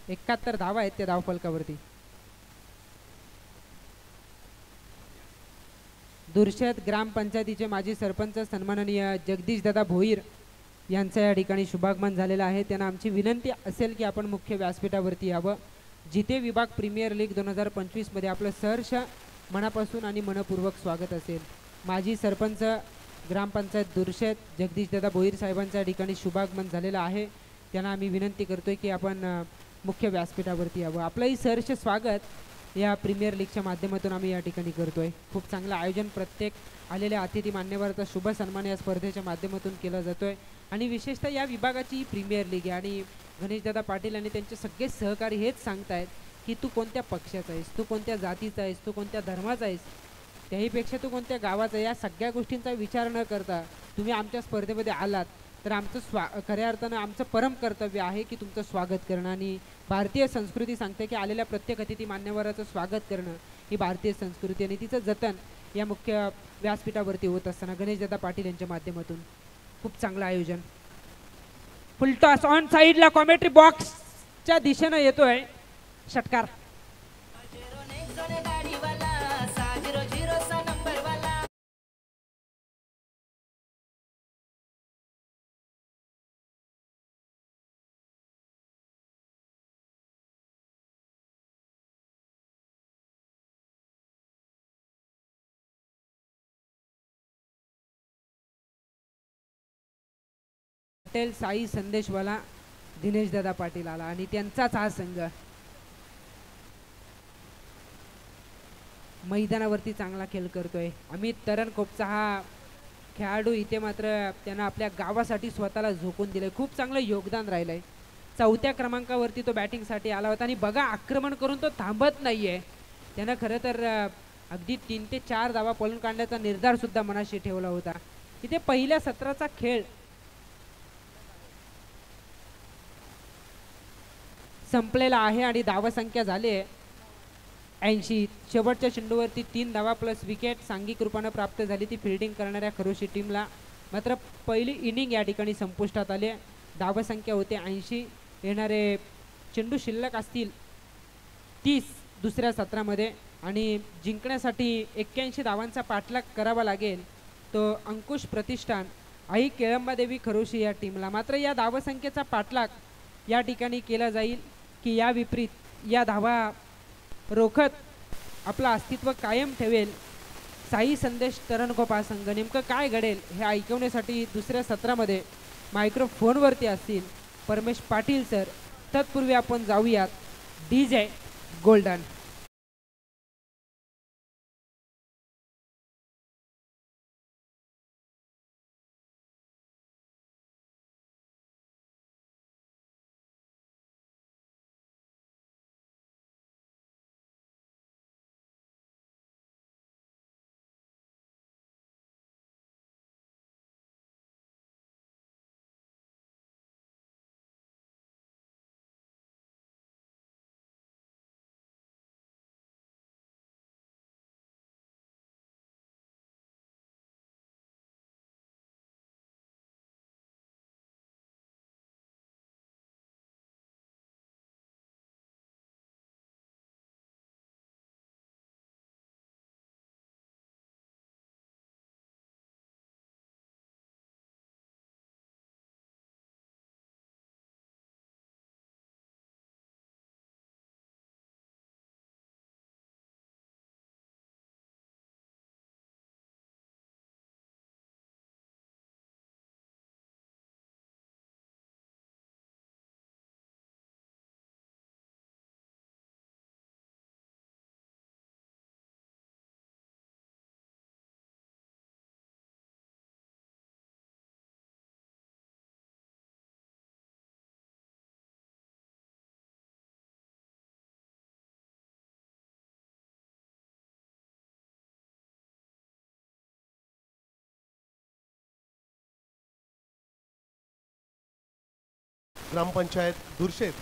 एकाहत्तर धावा आहेत त्या धावफलकावरती. दुर्शत ग्रामपंचायतीचे माजी सरपंच सन्माननीय जगदीश दादा भोईर यांचं या ठिकाणी शुभागमन झालेलं आहे. त्यांना आमची विनंती असेल की आपण मुख्य व्यासपीठावरती यावं. जिथे विभाग प्रीमियर लीग 2025 मध्ये आपलं सहर्ष मनापासून आणि मनपूर्वक स्वागत असेल. माजी सरपंच ग्रामपंचायत दुर्शत जगदीश दादा भोईर साहेबांच्या ठिकाणी शुभागमन झालेलं आहे. त्यांना आम्ही विनंती करतोय की आपण मुख्य व्यासपीठावरती यावं. आपलंही सहर्ष स्वागत या प्रीमियर लीगच्या माध्यमातून आम्ही या ठिकाणी करतोय. खूप चांगलं आयोजन, प्रत्येक आलेल्या अतिथी मान्यवराचा शुभ सन्मान या स्पर्धेच्या माध्यमातून केला जातोय आणि विशेषतः या विभागाची प्रीमियर लीग आहे आणि गणेशदादा पाटील आणि त्यांचे सगळे सहकारी हेच सांगतायत की तू कोणत्या पक्षाचा आहेस, तू कोणत्या जातीचा आहेस, तू कोणत्या धर्माचा आहेस, त्याहीपेक्षा तू कोणत्या गावाचा, या सगळ्या गोष्टींचा विचार न करता तुम्ही आमच्या स्पर्धेमध्ये आलात तर आमचं खऱ्या अर्थानं आमचं परम कर्तव्य आहे की तुमचं स्वागत करणं. आणि भारतीय संस्कृती सांगते की आलेल्या प्रत्येक अतिथी मान्यवराचं स्वागत करणं ही भारतीय संस्कृती आणि तिचं जतन या मुख्य व्यासपीठावरती होत असताना गणेशदादा पाटील यांच्या माध्यमातून खूप चांगलं आयोजन. फुलटॉस ऑन साईडला कॉमेंट्री बॉक्सच्या दिशेनं येतोय षटकार. पटेल साई संदेशवाला दिनेश दादा पाटील आला आणि त्यांचाच हा संघ मैदानावरती चांगला खेळ करतोय. अमित तरणकोपचा हा खेळाडू इथे मात्र त्यानं आपल्या गावासाठी स्वतःला झोकून दिलंय. खूप चांगलं योगदान राहिलंय. 4थ्या क्रमांकावरती तो बॅटिंगसाठी आला होता आणि बघा आक्रमण करून तो थांबत नाहीये. त्यानं खरं तर अगदी 3 ते 4 धावा पळून काढण्याचा निर्धार सुद्धा मनाशी ठेवला होता. इथे पहिल्या सत्राचा खेळ संपलेला आहे आणि धावा संख्या झाली आहे 80. शेवटच्या चेंडूवरती 3 धावा प्लस विकेट सांघिक रूपाने प्राप्त झाली ती फिल्डिंग करणाऱ्या खरोशी टीमला. मात्र पहिली इनिंग या ठिकाणी संपुष्टात आली. धावा संख्या होते 80. येणारे चेंडू शिल्लक असतील 30 दुसऱ्या सत्रामध्ये आणि जिंकण्यासाठी 81 धावांचा पाठलाग करावा लागेल तो अंकुश प्रतिष्ठान आई केळंबादेवी खरोशी या टीमला. मात्र या धावा संख्येचा पाठलाग या ठिकाणी केला जाईल की या विपरीत या धावा रोखत आपलं अस्तित्व कायम ठेवेल साई संदेश तरणकोपा संघ. नेमकं काय घडेल हे ऐकवण्यासाठी दुसऱ्या सत्रामध्ये मायक्रोफोनवरती असतील परमेश पाटील सर. तत्पूर्वी आपण जाऊयात DJ गोल्डन. ग्रामपंचायत दुर्शेत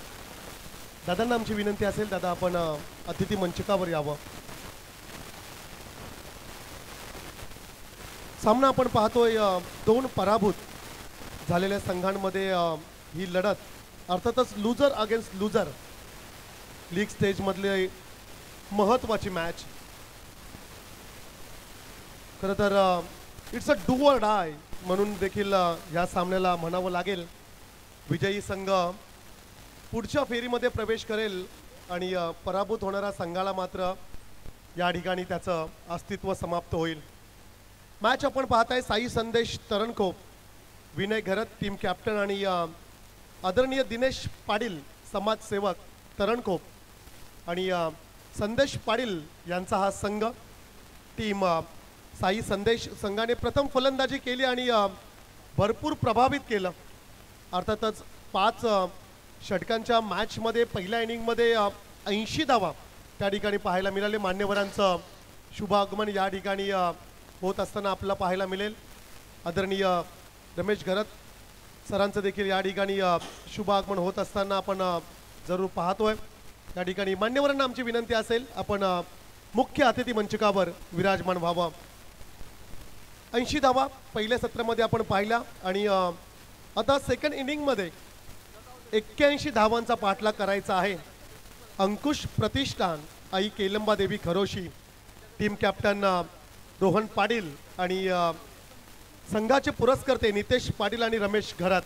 दादांना आमची विनंती असेल दादा आपण अतिथी मंचकावर यावं. सामना आपण पाहतोय 2 पराभूत झालेल्या संघांमध्ये ही लढत अर्थातच loser against loser league stage मधली महत्वाची मॅच. खरं तर इट्स अ डू ऑर डाय म्हणून देखील या सामन्याला म्हणावं लागेल. विजयी संघ पुढच्या फेरीमध्ये प्रवेश करेल आणि पराभूत होणाऱ्या संघाला मात्र या ठिकाणी त्याचं अस्तित्व समाप्त होईल. मॅच आपण पाहताय साई संदेश तरणकोप, विनय घरत टीम कॅप्टन आणि आदरणीय दिनेश पाटील समाजसेवक तरणकोप आणि संदेश पाटील यांचा हा संघ. टीम साई संदेश संघाने प्रथम फलंदाजी केली आणि भरपूर प्रभावित केलं. अर्थातच 5 षटकांच्या मॅचमध्ये पहिल्या इनिंगमध्ये 80 धावा त्या ठिकाणी पाहायला मिळाले. मान्यवरांचं शुभागमन या ठिकाणी होत असताना आपल्याला पाहायला मिळेल. आदरणीय रमेश घरत सरांचं देखील या ठिकाणी शुभागमन होत असताना आपण जरूर पाहतोय. या ठिकाणी मान्यवरांना आमची विनंती असेल आपण मुख्य अतिथी मंचकावर विराजमान व्हावं. 80 धावा पहिल्या सत्रामध्ये आपण पाहिल्या आणि आता सेकंड इनिंगमध्ये 81 धावांचा पाठलाग करायचा आहे. अंकुश प्रतिष्ठान, आई केलंबा देवी खरोशी, टीम कॅप्टन रोहन पाटील आणि संघाचे पुरस्कर्ते नितेश पाटील आणि रमेश घरात.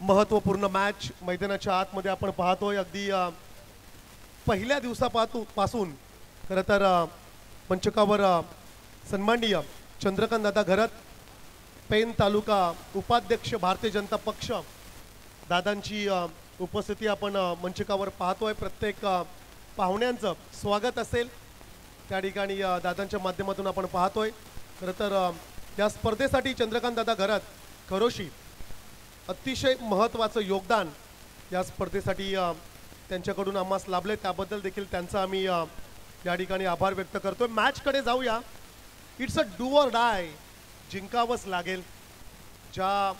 महत्वपूर्ण मॅच मैदानाच्या आतमध्ये आपण पाहतोय. अगदी पहिल्या दिवसापासून खरं तर मंचकावर सन्माननीय चंद्रकांत दादा घरत, पेन तालुका उपाध्यक्ष भारतीय जनता पक्ष, दादांची उपस्थिती आपण मंचकावर पाहतोय. प्रत्येक पाहुण्यांचं स्वागत असेल त्या ठिकाणी दादांच्या माध्यमातून आपण पाहतोय. खरं तर या स्पर्धेसाठी चंद्रकांत दादा घरत खरोशी अतिशय महत्त्वाचं योगदान या स्पर्धेसाठी त्यांच्याकडून आम्हास लाभले, त्याबद्दल देखील त्यांचा आम्ही या ठिकाणी आभार व्यक्त करतोय. मॅचकडे जाऊया. It's a do or die, जिंकावंच लागेल. ज्या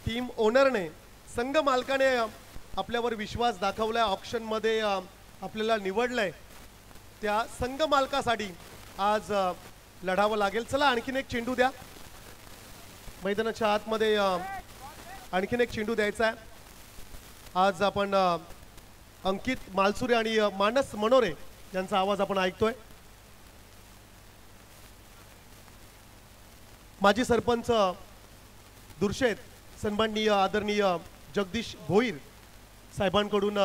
टीम ओनरने, संघ मालकाने आपल्यावर विश्वास दाखवलाय, ऑप्शनमध्ये आपल्याला निवडलंय, त्या संघ मालकासाठी आज लढावं लागेल. चला आणखीन एक चेंडू द्या. मैदानाच्या आतमध्ये आणखीन एक चेंडू द्यायचा आहे. आज आपण अंकित मालसुरे आणि मानस मनोरे यांचा आवाज आपण ऐकतोय. माजी सरपंच दुर्शेत सन्माननीय आदरणीय जगदीश भोईर साहेबांकडून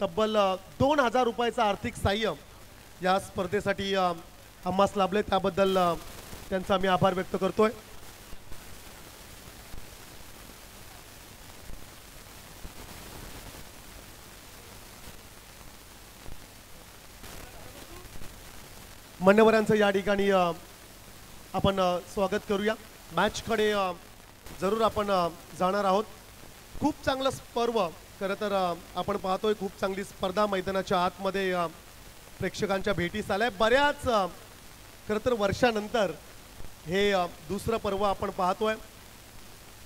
तब्बल 2000 रुपयाचं आर्थिक सहाय्य या स्पर्धेसाठी आम्हास लाभले, त्याबद्दल त्यांचा आम्ही आभार व्यक्त करतोय. मान्यवरांचं या ठिकाणी आपण स्वागत करूया. मॅचकडे जरूर आपण जाणार आहोत. खूप चांगलं पर्व खरं तर आपण पाहतोय. खूप चांगली स्पर्धा मैदानाच्या आतमध्ये प्रेक्षकांच्या भेटीस आल्या. बऱ्याच खरं तर वर्षानंतर हे दुसरं पर्व आपण पाहतोय.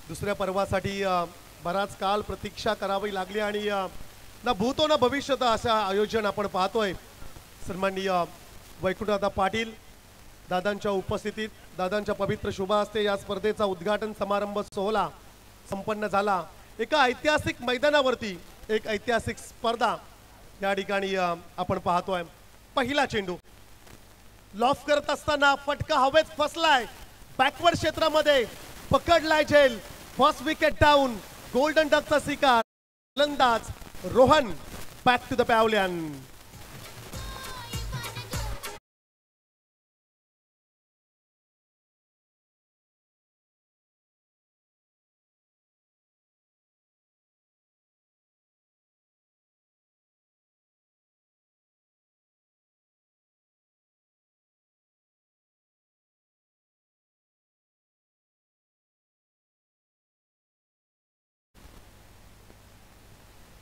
दुसऱ्या पर्वासाठी बराच काळ प्रतीक्षा करावी लागली आणि ना भूतो ना भविष्यत असं आयोजन आपण पाहतोय. सन्माननीय वैकुंठदादा पाटील दादांच्या उपस्थितीत, दादांच्या पवित्र शुभ हस्ते या स्पर्धेचा उद्घाटन समारंभ सोहळा संपन्न झाला. एका ऐतिहासिक मैदानावरती एक ऐतिहासिक स्पर्धा या ठिकाणी आपण पाहतोय. पहिला चेंडू लॉफ करत असताना फटका हवेत फसलाय, बॅकवर्ड क्षेत्रामध्ये पकडलाय झेल. First wicket down. गोल्डन डकचा शिकार फलंदाज Rohan. Back to the pavilion.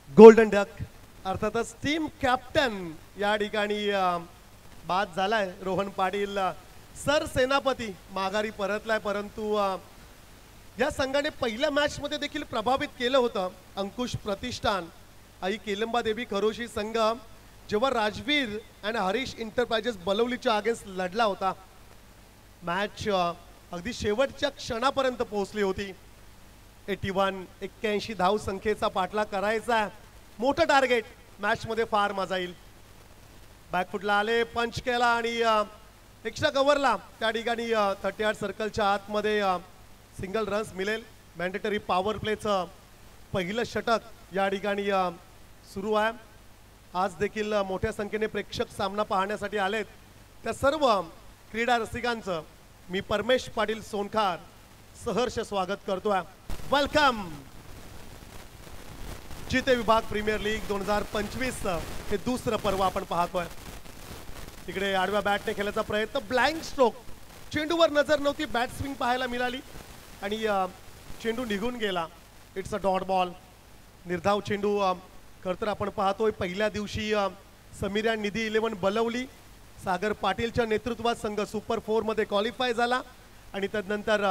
Golden duck अर्थातच टीम कॅप्टन या ठिकाणी बाद झालाय. रोहन पाटील सर सेनापती माघारी परतलाय, परंतु या संघाने पहिल्या मॅच मध्ये देखील प्रभावित केलं होतं. अंकुश प्रतिष्ठान, आई केलंबा देवी खरोशी संघ जेव्हा राजवीर आणि हरीश इंटरप्राइजेस बलवलीच्या अगेन्स्ट लढला होता, मॅच अगदी शेवटच्या क्षणापर्यंत पोहोचली होती. 81 धाव संख्येचा पाठलाग करायचा. मोठं टार्गेट. मॅच मध्ये फार मजा येईल. बॅकफुटला आले, पंच केला आणि एक्स्ट्रा कव्हरला त्या ठिकाणी 38 सर्कलच्या आतमध्ये सिंगल रन्स मिळेल. मॅन्डेटरी पॉवर प्लेचं पहिलं षटक या ठिकाणी सुरू आहे. आज देखील मोठ्या संख्येने प्रेक्षक सामना पाहण्यासाठी आलेत. त्या सर्व क्रीडा रसिकांचं मी परमेश पाटील सोनखार सहर्ष स्वागत करतोय. वेलकम. जिते विभाग प्रीमियर लीग 2025 हे दुसरं पर्व आपण पाहतोय. तिकडे आडव्या बॅटने खेळायचा प्रयत्न, ब्लँक स्ट्रोक. चेंडूवर नजर नव्हती, बॅट स्विंग पाहायला मिळाली आणि चेंडू निघून गेला. It's a dot ball. निर्धाव चेंडू खरं तर आपण पाहतोय. पहिल्या दिवशी समीर्या निधी 11 बलवली, सागर पाटीलच्या नेतृत्वात संघ सुपर 4 मध्ये क्वालिफाय झाला आणि त्यानंतर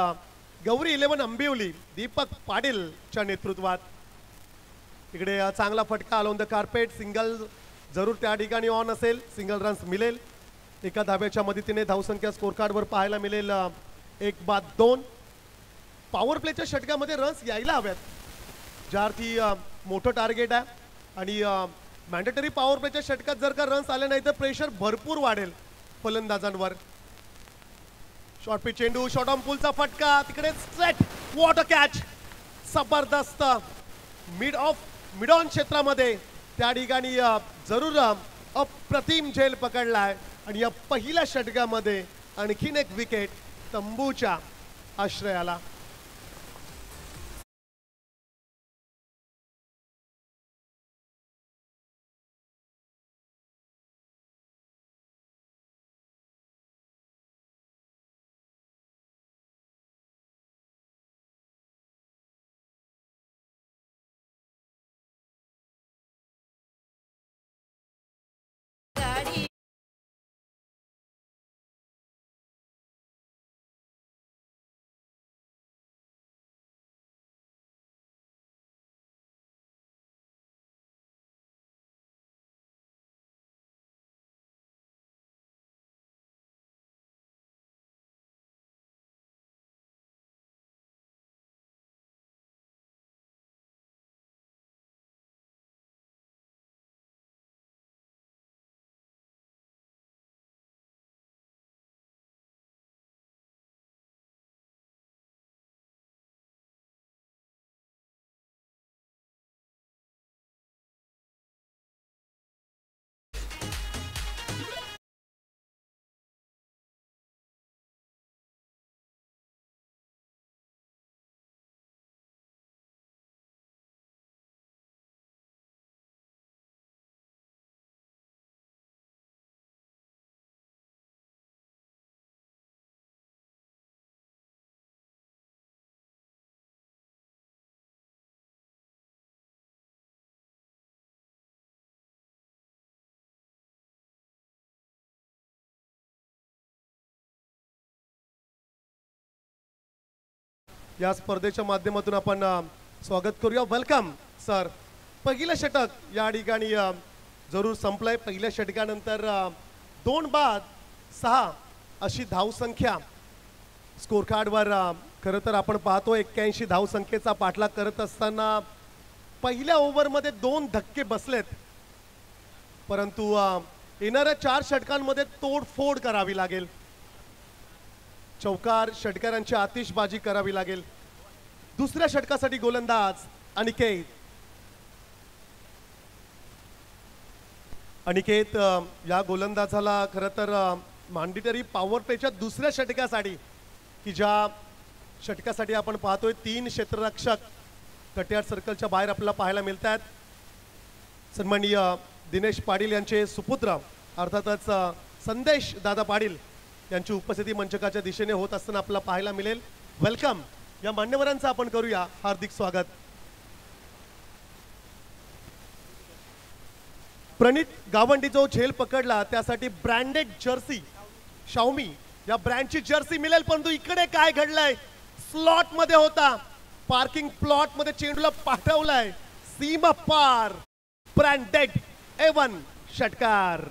गौरी 11 अंबिवली दीपक पाटीलच्या नेतृत्वात. इकडे चांगला फटका ऑन द कार्पेट, सिंगल जरूर त्या ठिकाणी ऑन असेल, सिंगल रन्स मिळेल. एका धाब्याच्या मदतीने धावसंख्या स्कोर कार्डवर पाहायला मिळेल 1-2. पॉवर प्लेच्या षटकामध्ये रन्स यायला हव्यात, ज्या अर्थी मोठं टार्गेट आहे. आणि मॅन्डेटरी पॉवर प्लेच्या षटकात जर का रन्स आले नाही तर प्रेशर भरपूर वाढेल फलंदाजांवर. शॉर्ट पिच चेंडू, शॉर्ट ऑन पुलचा फटका, तिकडे स्ट्रेट वॉटर कॅच, जबरदस्त मिड ऑन क्षेत्रामध्ये त्या ठिकाणी जरूर अप्रतिम झेल पकडलाय. आणि या पहिल्या षटकामध्ये आणखीन एक विकेट तंबूच्या आश्रयाला. या स्पर्धेच्या माध्यमातून आपण स्वागत करूया. Welcome sir. पहिलं षटक या ठिकाणी जरूर संपलंय. पहिल्या षटकानंतर 2 बाद 6 अशी धावसंख्या स्कोर कार्डवर खरं तर आपण पाहतो. 81 धावसंख्येचा पाठलाग करत असताना पहिल्या ओव्हरमध्ये 2 धक्के बसलेत, परंतु येणाऱ्या 4 षटकांमध्ये तोडफोड करावी लागेल. चौकार षटकारांची आतिषबाजी करावी लागेल. दुसऱ्या षटकासाठी गोलंदाज अनिकेत या गोलंदाजाला खरं तर मॅन्डेटरी पॉवर प्लेच्या दुसऱ्या षटकासाठी, की ज्या षटकासाठी आपण पाहतोय 3 क्षेत्ररक्षक कट्यार सर्कलच्या बाहेर आपल्याला पाहायला मिळतात. सन्माननीय दिनेश पाटील यांचे सुपुत्र अर्थातच संदेश दादा पाटील यांची उपस्थिती मंचकाच्या दिशेने होत असताना आपल्याला पाहायला मिळेल. वेलकम. या मान्यवरांचं आपण करूया हार्दिक स्वागत. प्रणित गावंडी जो झेल पकडला त्यासाठी ब्रँडेड जर्सी शाओमी या ब्रँडची जर्सी मिळेल. परंतु इकडे काय घडलंय, स्लॉट मध्ये होता, पार्किंग प्लॉट मध्ये चेंडूला पाठवलाय सीमा पार. ब्रँडेड A1 षटकार.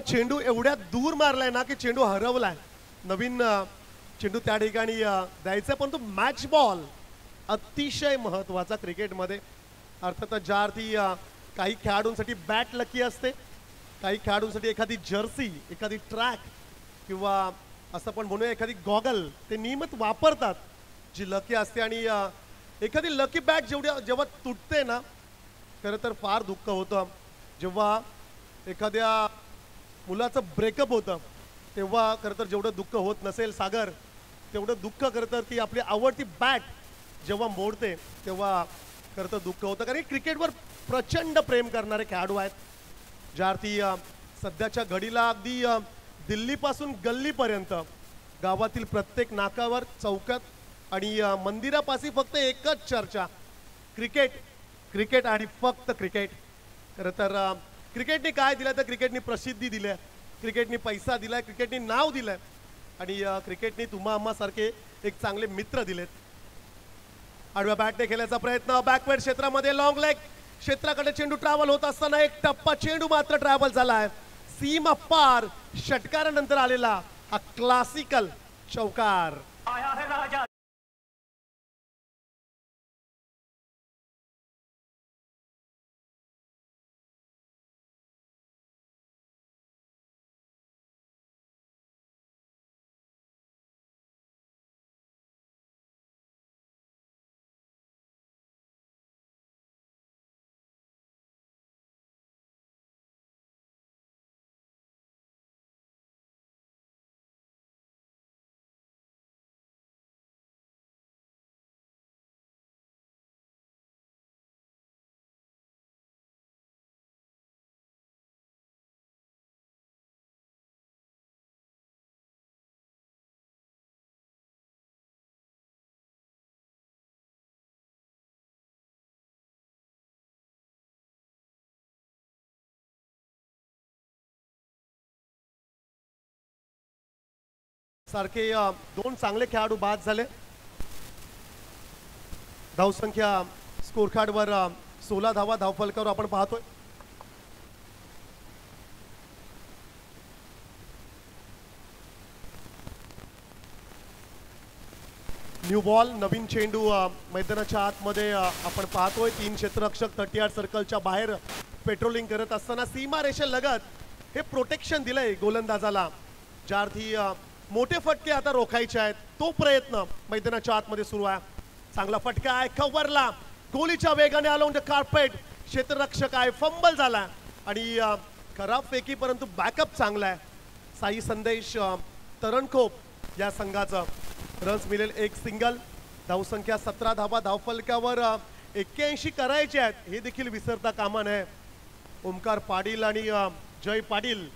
चेंडू एवढ्या दूर मारलाय ना की चेंडू हरवलाय. नवीन चेंडू त्या ठिकाणी द्यायचा, पण तो मॅच बॉल अतिशय महत्वाचा क्रिकेटमध्ये. अर्थातच ज्या अर्थी काही खेळाडूंसाठी बॅट लकी असते, काही खेळाडूंसाठी एखादी जर्सी, एखादी ट्रॅक किंवा असं पण म्हणूया एखादी गॉगल ते नियमित वापरतात जी लकी असते. आणि एखादी लकी बॅट जेव्हा तुटते ना, खरं तर फार दुःख होतं. जेव्हा एखाद्या मुलाचं ब्रेकअप होतं तेव्हा खरं तर जेवढं दुःख होत नसेल सागर, तेवढं दुःख खरं तर ती आपली आवडती बॅट जेव्हा मोडते तेव्हा खरं तर दुःख होतं. कारण क्रिकेटवर प्रचंड प्रेम करणारे खेळाडू आहेत, ज्या अर्थी सध्याच्या घडीला अगदी दिल्लीपासून गल्लीपर्यंत गावातील प्रत्येक नाकावर, चौकात आणि मंदिरापाशी फक्त एकच चर्चा, क्रिकेट क्रिकेट आणि फक्त क्रिकेट. खरं तर क्रिकेटने काय दिलं तर क्रिकेटने प्रसिद्धी दिली आहे, क्रिकेटने पैसा दिलाय, क्रिकेटने नाव दिलंय आणि क्रिकेटने तुम्हा आम्हासारखे एक चांगले मित्र दिलेत. आडव्या बॅटने खेळण्याचा प्रयत्न, बॅकवर्ड क्षेत्रामध्ये लॉंग लेग क्षेत्राकडे चेंडू ट्रॅव्हल होत असताना एक टप्पा चेंडू मात्र ट्रॅव्हल झालाय. सीमा पार षटकारानंतर आलेला हा क्लासिकल चौकार. सारखे दोन चांगले खेळाडू बाद झाले. धावसंख्या स्कोर कार्डवर 16 धावा धावफलकावर आपण पाहतोय. न्यू बॉल, नवीन चेंडू मैदानाच्या आतमध्ये आपण पाहतोय. 3 क्षेत्ररक्षक 38 सर्कलच्या बाहेर पेट्रोलिंग करत असताना सीमा रेषेलगत हे प्रोटेक्शन दिलंय गोलंदाजाला, ज्या अर्थी मोठे फटके आता रोखायचे आहेत. तो प्रयत्न मैदानाच्या आतमध्ये सुरू आहे. चांगला फटका आहे, कव्हरला गोलीच्या वेगाने आलो द कार्पेट. क्षेत्ररक्षक आहे, फंबल झाला आणि खराब फेकी परंतु बॅकअप चांगला आहे. साई संदेश तरणखोप या संघाचं रन्स मिळेल, एक सिंगल. धावसंख्या 17 धावा धावफलकावर 81 करायचे आहेत, हे देखील विसरता कामा नये. ओमकार पाटील आणि जय पाटील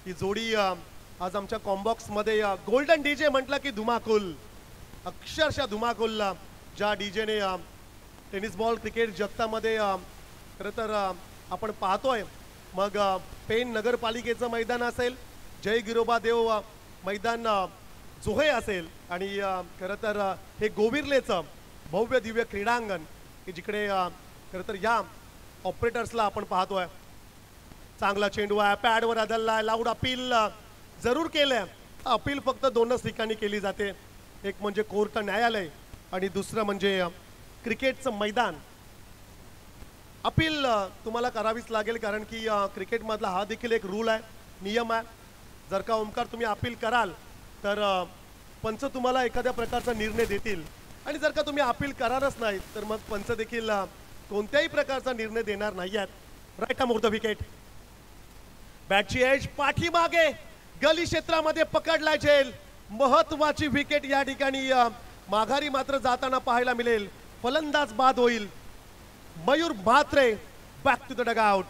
ही जोडी आज आमच्या कॉम्बॉक्स मध्ये गोल्डन डीजे म्हटलं की धुमाकूल, अक्षरशः धुमाकूल. ज्या डीजेने टेनिस बॉल क्रिकेट जगतामध्ये खरं तर आपण पाहतोय. मग पेन नगरपालिकेचं मैदान असेल, जय गिरोबा देव मैदान जोहे असेल आणि खरं तर हे गोविर्लेचं भव्य दिव्य क्रीडांगण की जिकडे खरं तर या ऑपरेटर्सला आपण पाहतोय. चांगला चेंडू आहे, पॅडवर आदललाय, लाऊड अपील जरूर केलंय. अपील फक्त दोनच ठिकाणी केली जाते, एक म्हणजे कोर्ट न्यायालय आणि दुसरं म्हणजे क्रिकेटचं मैदान. अपील तुम्हाला करावीच लागेल कारण की क्रिकेटमधला हा देखील एक रूल आहे, नियम आहे. जर का ओमकार तुम्ही अपील कराल तर पंच तुम्हाला एखाद्या प्रकारचा निर्णय देतील आणि जर का तुम्ही अपील करारच नाही तर मग पंच देखील कोणत्याही प्रकारचा निर्णय देणार नाही आहेत. राईट आर्म द विकेट, बॅटची एज पाठीमागे गली क्षेत्रामध्ये पकडला जाईल. महत्वाची विकेट या ठिकाणी माघारी मात्र जाताना पाहायला मिळेल. फलंदाज बाद होईल. Mayur Mhatre back to the dugout.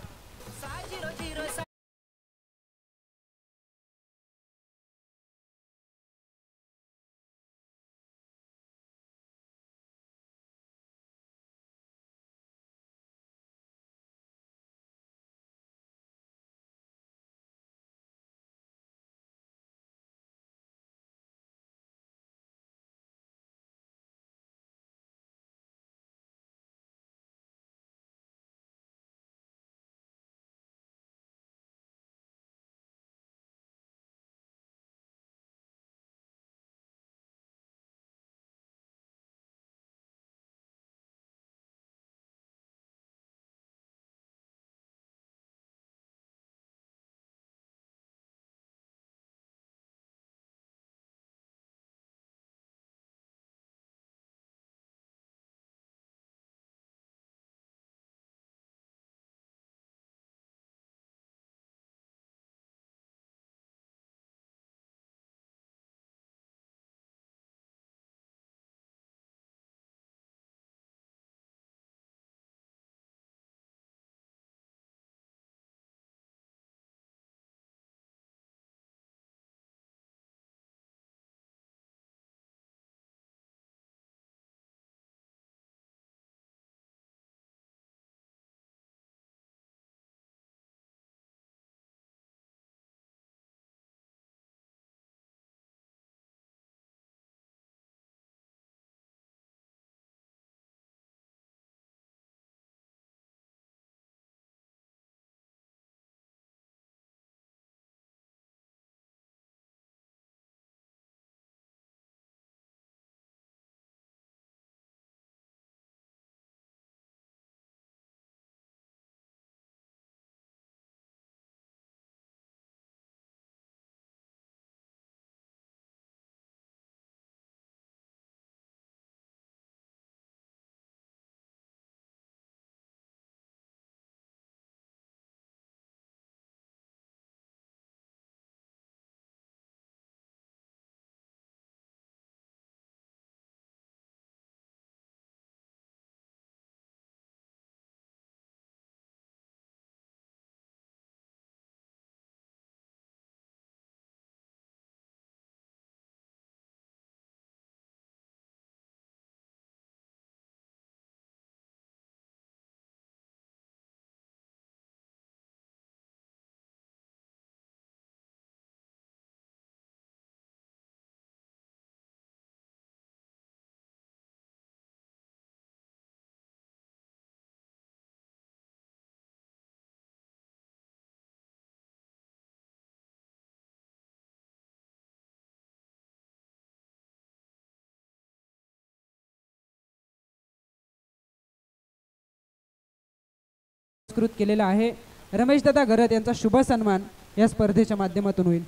पुरस्कृत केलेला आहे. रमेशदादा घरत यांचा शुभ सन्मान या स्पर्धेच्या माध्यमातून होईल.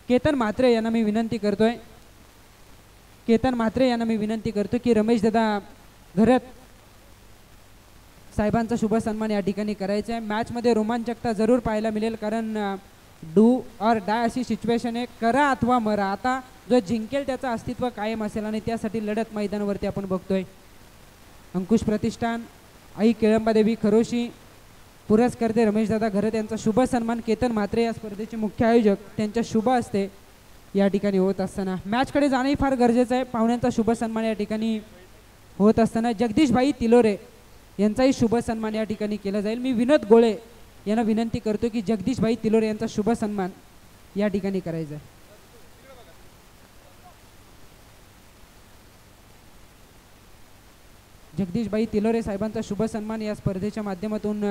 केतन म्हात्रे यांना मी विनंती करतोय की रमेशदादा घरत साहेबांचा शुभ सन्मान या ठिकाणी करायचा आहे. मॅचमध्ये रोमांचकता जरूर पाहायला मिळेल, कारण डू और डाय अशी सिच्युएशन आहे, करा अथवा मरा. आता जो जिंकेल त्याचं अस्तित्व कायम असेल आणि त्यासाठी लढत मैदानावरती आपण बघतोय. अंकुश प्रतिष्ठान, आई केळंबादेवी खरोशी, पुरस्कर्ते रमेशदादा घरत यांचा शुभ सन्मान केतन म्हात्रे या स्पर्धेचे मुख्य आयोजक त्यांच्या शुभ हस्ते या ठिकाणी होत असताना मॅचकडे जाणंही फार गरजेचं आहे. पाहुण्यांचा शुभ सन्मान या ठिकाणी होत असताना जगदीशभाई तिलोरे यांचाही शुभ सन्मान या ठिकाणी केला जाईल. मी विनोद गोळे यांना विनंती करतो की जगदीशभाई तिलोरे यांचा शुभ सन्मान या ठिकाणी करायचा आहे. जगदीशभाई तिलोरे साहेबांचा शुभ सन्मान या स्पर्धेच्या माध्यमातून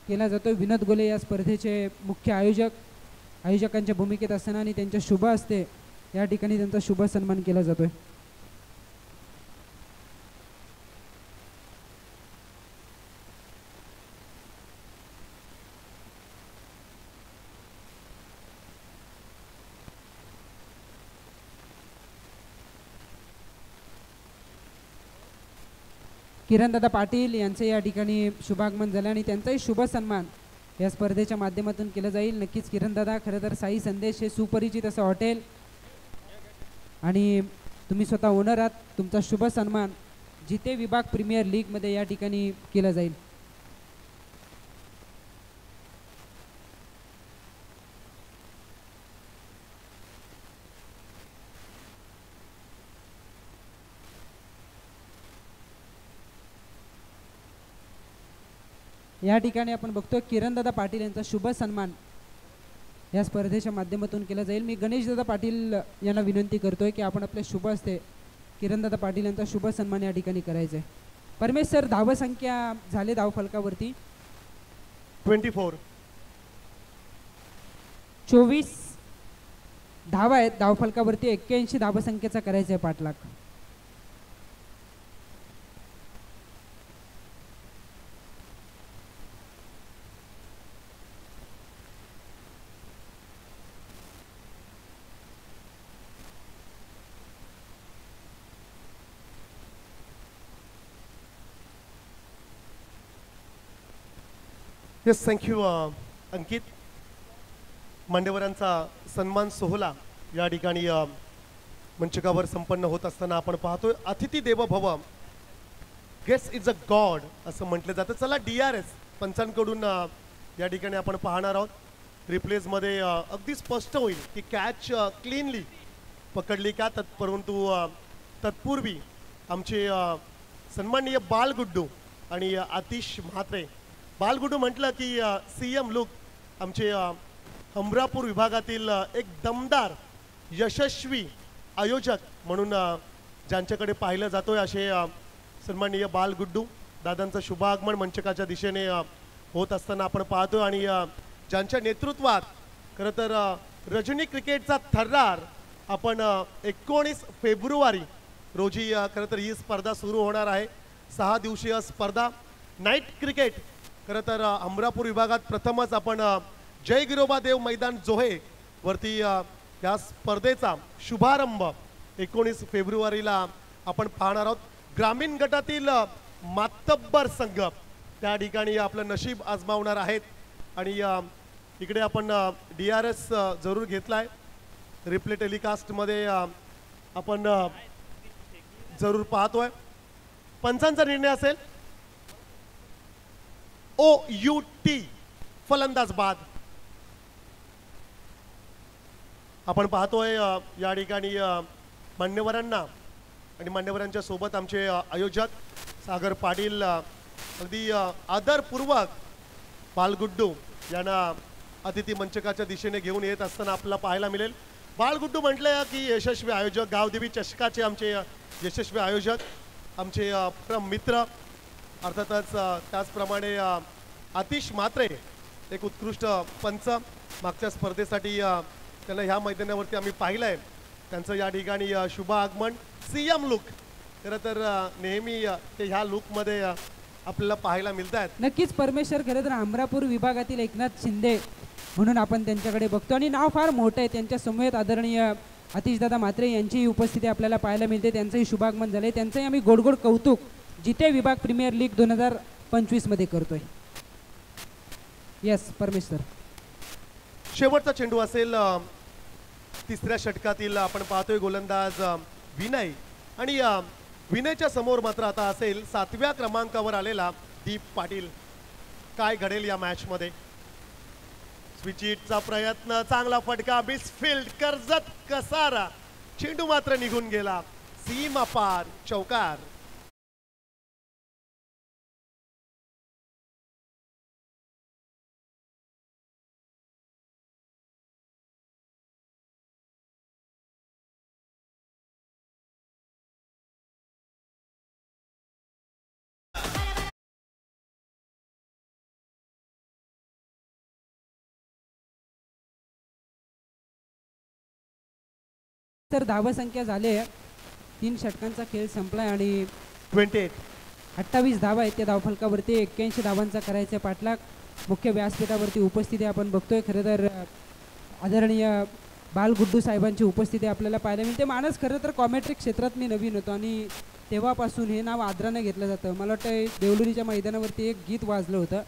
केला जातो. विनोद गोले या स्पर्धेचे मुख्य आयोजकांच्या भूमिकेत असताना आणि त्यांच्या शुभ हस्ते या ठिकाणी त्यांचा शुभ सन्मान केला जातोय. किरणदादा पाटील यांचे या ठिकाणी शुभागमन झाले आणि त्यांचाही शुभ सन्मान या स्पर्धेच्या माध्यमातून केलं जाईल. नक्कीच किरणदादा, खरं तर साई संदेश हे सुपरिचित असं हॉटेल आणि तुम्ही स्वतः ओनर आहात. तुमचा शुभ सन्मान जिते विभाग प्रीमियर लीगमध्ये या ठिकाणी केला जाईल. या ठिकाणी आपण बघतो किरणदादा पाटील यांचा शुभ सन्मान या स्पर्धेच्या माध्यमातून केला जाईल. मी गणेशदादा पाटील यांना विनंती करतोय की आपण आपल्या शुभ हस्ते किरणदादा पाटील यांचा शुभ सन्मान या ठिकाणी करायचा आहे. परमेश सर, धावसंख्या झाले धावफलकावरती 24 धावा आहेत धावफलकावरती. 81 धावसंख्येचा करायचा आहे पाठलाग. येस, थँक्यू अंकित. मान्यवरांचा सन्मान सोहळा या ठिकाणी मंचकावर संपन्न होत असताना आपण पाहतोय अतिथी देवो भव, गेस्ट इज अ गॉड असं म्हटलं जातं. चला DRS पंचांकडून या ठिकाणी आपण पाहणार आहोत. रिप्लेसमध्ये अगदी स्पष्ट होईल की कॅच क्लीनली पकडली का, परंतु तत्पूर्वी आमचे सन्माननीय बालगुड्डू आणि आतिश म्हात्रे. बालगुड्डू म्हटलं की CM लुक आमचे अमरापूर विभागातील एक दमदार यशस्वी आयोजक म्हणून ज्यांच्याकडे पाहिलं जातोय असे सन्माननीय बालगुड्डू दादांचं शुभागमन मंचकाच्या दिशेने होत असताना आपण पाहतो. आणि ज्यांच्या नेतृत्वात खरं तर रजनी क्रिकेटचा थर्रार आपण 19 फेब्रुवारी रोजी खरं तर ही स्पर्धा सुरू होणार आहे. 6 दिवसीय स्पर्धा नाईट क्रिकेट. खरं तर अमरापूर विभागात प्रथमच आपण जय गिरोबा देव मैदान जोहे वरती या स्पर्धेचा शुभारंभ 19 फेब्रुवारीला आपण पाहणार आहोत. ग्रामीण गटातील मातब्बर संघ त्या ठिकाणी आपलं नशीब आजमावणार आहेत. आणि इकडे आपण DRS जरूर घेतलाय. रिप्ले टेलिकास्टमध्ये आपण जरूर पाहतोय. पंचांचा निर्णय असेल OUT फलंदाज बाद. आपण पाहतोय या ठिकाणी मान्यवरांना आणि मान्यवरांच्या सोबत आमचे आयोजक सागर पाटील अगदी आदरपूर्वक बालगुड्डू यांना अतिथी मंचकाच्या दिशेने घेऊन येत असताना आपल्याला पाहायला मिळेल. बालगुड्डू म्हटलं की यशस्वी आयोजक, गावदेवी चषकाचे आमचे यशस्वी आयोजक, आमचे परम मित्र. अर्थातच त्याचप्रमाणे आतिश म्हात्रे एक उत्कृष्ट पंच. मागच्या स्पर्धेसाठी त्यांना ह्या मैदानावरती आम्ही पाहिलं आहे. त्यांचं या ठिकाणी शुभ आगमन. CM look. खरं तर नेहमी ते ह्या लुकमध्ये आपल्याला पाहायला मिळत आहेत. नक्कीच परमेश्वर, खरं तर अमरापूर विभागातील एकनाथ शिंदे म्हणून आपण त्यांच्याकडे बघतो आणि नाव फार मोठं आहे. त्यांच्या समवेत आदरणीय आतिशदादा म्हात्रे यांचीही उपस्थिती आपल्याला पाहायला मिळते. त्यांचंही शुभागमन झाले. त्यांचंही आम्ही गोडगोड कौतुक जिथे विभाग प्रीमियर लीग 2025 मध्ये करतोय. यस परमेश्वर. शेवटचा चेंडू असेल तिसऱ्या षटकातील. आपण पाहतोय गोलंदाज विनय आणि विनयच्या समोर मात्र आता असेल 7व्या क्रमांकावर आलेला दीप पाटील. काय घडेल या मॅच मध्ये? स्विचिटचा प्रयत्न, चांगला फटका, बिसफिल्ड, कर्जत कसारा, चेंडू मात्र निघून गेला. सीमा पार, चौकार. तर धावसंख्या झाले 3 षटकांचा खेळ संपलाय आणि 28 धावा आहेत त्या धावफलकावरती. 81 धावांचा करायचा पाठलाग. मुख्य व्यासपीठावरती उपस्थिती आपण बघतोय. खरं तर आदरणीय बालगुड्डू साहेबांची उपस्थिती आपल्याला पाहायला मिळते. मानस, खरं तर कॉमेंट्री क्षेत्रात मी नवीन होतो आणि तेव्हापासून हे नाव आदरानं घेतलं जातं. मला वाटतं देवलुरीच्या मैदानावरती एक गीत वाजलं होतं,